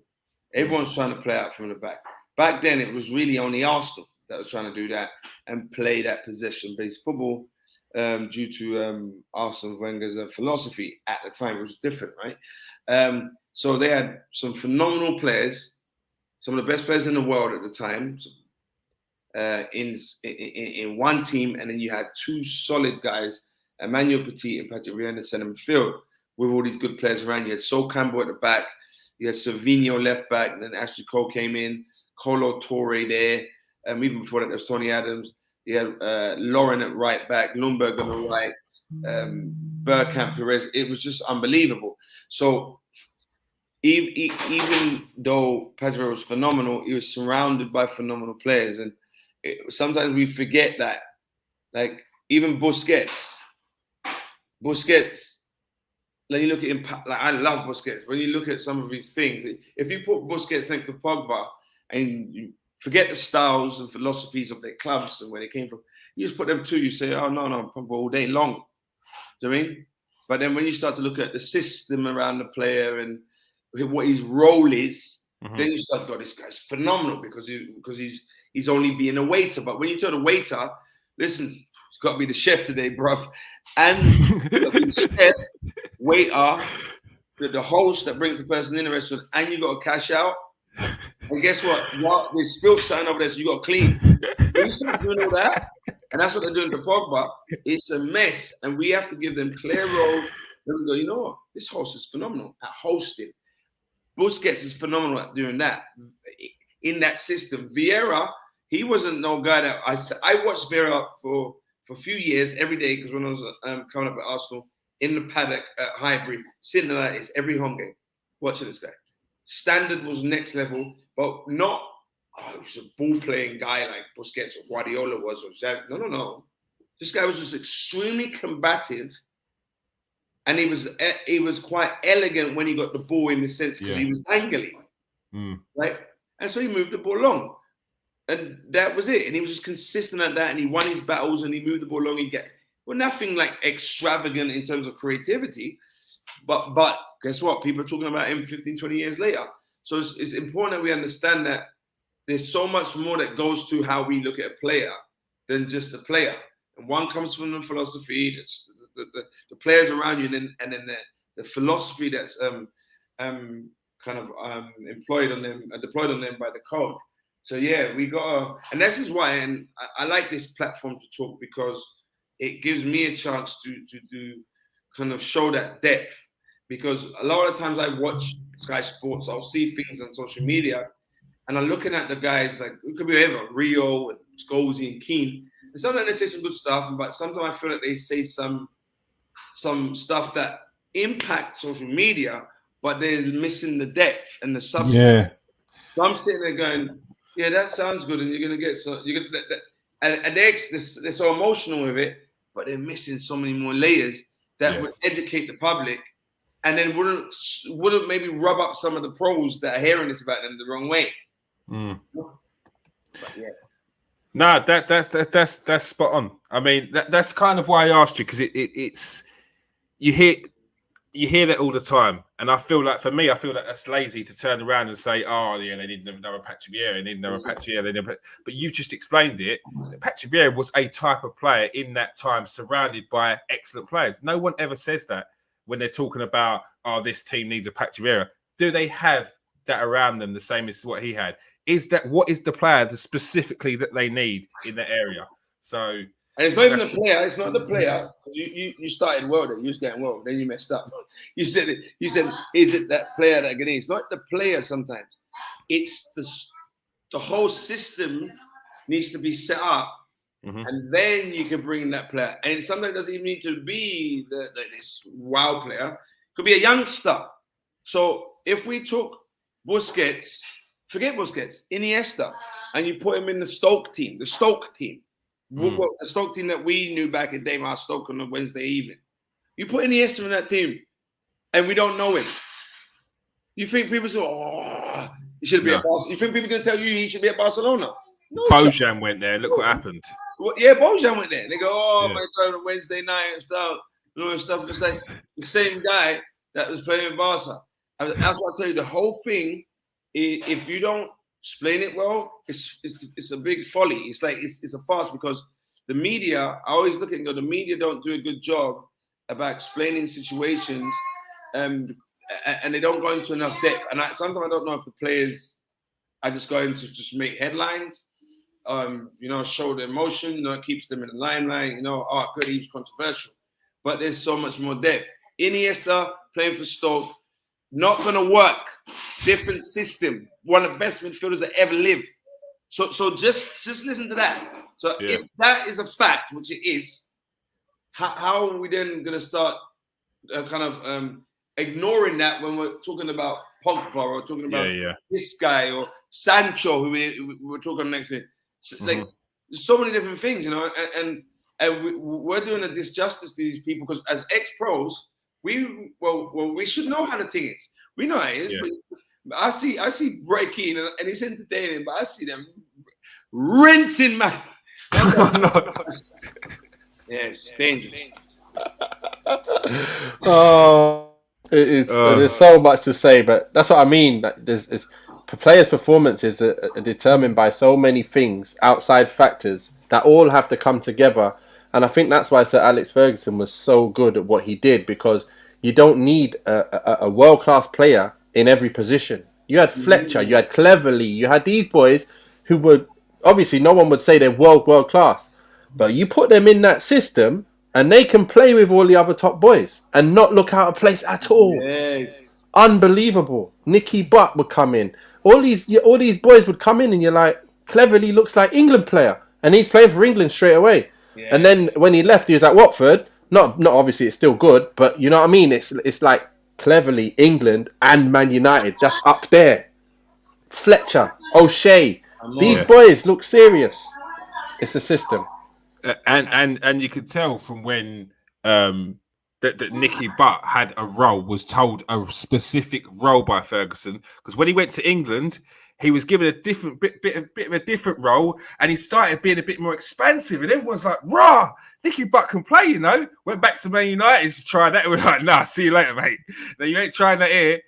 Everyone's trying to play out from the back. Back then, it was really only Arsenal that was trying to do that and play that possession-based football due to Arsene Wenger's philosophy at the time. It was different, right? So they had some phenomenal players, some of the best players in the world at the time, in one team, and then you had two solid guys, Emmanuel Petit and Patrick Vieira in the centre midfield, with all these good players around. You had Sol Campbell at the back, you had Savinho left back, and then Ashley Cole came in, Colo Torre there, even before that there was Tony Adams. You had Lauren at right back, Lundberg on the right, Bergkamp, Perez. It was just unbelievable. So even though Patrick was phenomenal, he was surrounded by phenomenal players, and sometimes we forget that. Like even Busquets, when you look at him, like I love Busquets. When you look at some of these things, if you put Busquets next to Pogba and you forget the styles and philosophies of their clubs and where they came from, you just put them two, you say, oh, no, Pogba all day long. Do you know what I mean? But then when you start to look at the system around the player and what his role is, then you start to go, this guy's phenomenal because he's only being a waiter. But when you tell the waiter, listen, it's got to be the chef today, bruv. And the chef, waiter, the host that brings the person in the restaurant, and you got to cash out. And guess what? They spilled something over there, so you got to clean. When you start doing all that, and that's what they're doing to Pogba, it's a mess. And we have to give them clear roles. Then we go, you know what? This host is phenomenal at hosting. Busquets is phenomenal at doing that. In that system, Vieira, he wasn't no guy that I watched Vieira for a few years every day, because when I was coming up at Arsenal, in the paddock at Highbury, sitting there like this every home game, watching this guy. Standard was next level, but not, he was a ball-playing guy like Busquets or Guardiola was. Or Xavi. No. This guy was just extremely combative, and he was quite elegant when he got the ball, in the sense because he was angling, right? And so he moved the ball along. And that was it. And he was just consistent at that, and he won his battles, and he moved the ball along. Nothing like extravagant in terms of creativity, but guess what? People are talking about him 15, 20 years later. So it's important that we understand that there's so much more that goes to how we look at a player than just the player. And one comes from the philosophy, the players around you, and then the philosophy that's employed on them, deployed on them by the coach. So yeah, we got, and this is why, and I like this platform to talk, because it gives me a chance to kind of show that depth. Because a lot of times I watch Sky Sports, I'll see things on social media, and I'm looking at the guys like, it could be whoever, Rio and Scholesy and Keane, and sometimes they say some good stuff, but sometimes I feel like they say some stuff that impacts social media, but they're missing the depth and the substance. Yeah. So I'm sitting there going, yeah, that sounds good, and you're gonna get and they're so emotional with it, but they're missing so many more layers that would educate the public, and then wouldn't maybe rub up some of the pros that are hearing this about them the wrong way. But yeah. No, that's spot on. I mean, that's kind of why I asked you, because it's you hear that all the time, and I feel like that's lazy to turn around and say, "Oh, yeah, they need another Patrick Vieira, they need another Patrick Vieira." But you've just explained it. Patrick Vieira was a type of player in that time, surrounded by excellent players. No one ever says that when they're talking about, "Oh, this team needs a Patrick Vieira." Do they have that around them the same as what he had? What is the player that specifically that they need in that area? So. And it's not even the player. It's not the player. You started well there. You was getting well. Then you messed up. You said, is it that player that getting? It's not the player sometimes. It's the whole system needs to be set up, and then you can bring in that player. And sometimes it doesn't even need to be this wow player. It could be a youngster. So if we took Busquets forget Busquets, Iniesta, and you put him in the Stoke team. The Stoke team that we knew back in day, our Stoke on a Wednesday evening. You put Iniesta in that team, and we don't know him. You think people's going, oh, he should be at Barcelona? You think people are going to tell you he should be at Barcelona? No. Bojan went there. Look what happened. Well, yeah, Bojan went there. They go, oh, my God, on Wednesday night and stuff. You know, and stuff. It's like the same guy that was playing in Barca. That's what I tell you. The whole thing, if you don't explain it well, it's a big folly. It's like it's a farce because the media, I always look at it and go, the media don't do a good job about explaining situations, and they don't go into enough depth. And sometimes I don't know if the players are just going to just make headlines, show the emotion, it keeps them in the limelight, good, he was controversial. But there's so much more depth. Iniesta playing for Stoke, not going to work. Different system. One of the best midfielders that ever lived. So just listen to that. So if that is a fact, which it is, how are we then going to start ignoring that when we're talking about Pogba or talking about this guy or Sancho, who we're talking next to? Like, there's so many different things, and we're doing a disjustice to these people because as ex-pros, we should know how the thing is. We know how it is, but I see Roy Keane and he's entertaining, but I see them rinsing, man. It's dangerous. There's so much to say, but that's what I mean. Players' performances are determined by so many things, outside factors that all have to come together. And I think that's why Sir Alex Ferguson was so good at what he did, because you don't need a world-class player in every position. You had Fletcher, you had Cleverley, you had these boys who were, obviously no one would say they're world class, but you put them in that system and they can play with all the other top boys and not look out of place at all. Yes. Unbelievable. Nicky Butt would come in. All these boys would come in and you're like, Cleverley looks like England player. And he's playing for England straight away. Yeah. And then when he left, he was at Watford. Not obviously it's still good, but you know what I mean? It's like Cleverley, England and Man United. That's up there. Fletcher, O'Shea. These boys look serious. It's a system. And you could tell from when that Nicky Butt had a role, was told a specific role by Ferguson, because when he went to England, he was given a different bit of a different role, and he started being a bit more expansive, and everyone's like, "Rah, Nicky Butt can play," Went back to Man United to try that. We're like, "Nah, see you later, mate. No, you ain't trying that here.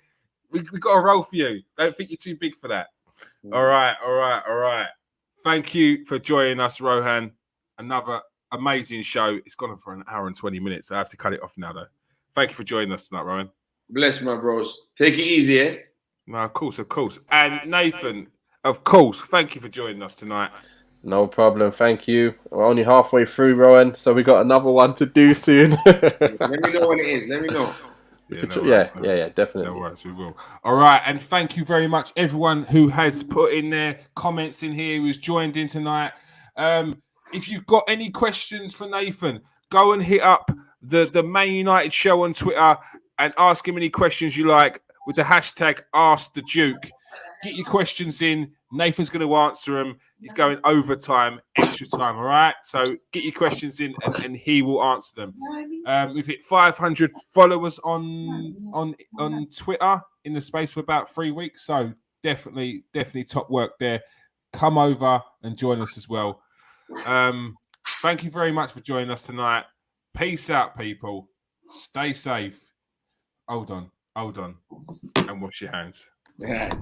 We got a role for you. Don't think you're too big for that." All right. Thank you for joining us, Rohan. Another amazing show. It's gone on for an hour and 20 minutes. I have to cut it off now, though. Thank you for joining us tonight, Rohan. Bless my bros. Take it easy, eh? No, of course. And Nathan, of course, thank you for joining us tonight. No problem. Thank you. We're only halfway through, Rohan, so we got another one to do soon. Let me know when it is. Let me know. Yeah, definitely. No worries, we will. All right, and thank you very much, everyone who has put in their comments in here, who's joined in tonight. If you've got any questions for Nathan, go and hit up the Man United show on Twitter and ask him any questions you like with the hashtag #AskTheDuke. Get your questions in. Nathan's going to answer them. He's going overtime, extra time, all right? So get your questions in and he will answer them. We've hit 500 followers on Twitter in the space of about 3 weeks. So definitely top work there. Come over and join us as well. Thank you very much for joining us tonight. Peace out, people. Stay safe. Hold on. And wash your hands. Yeah.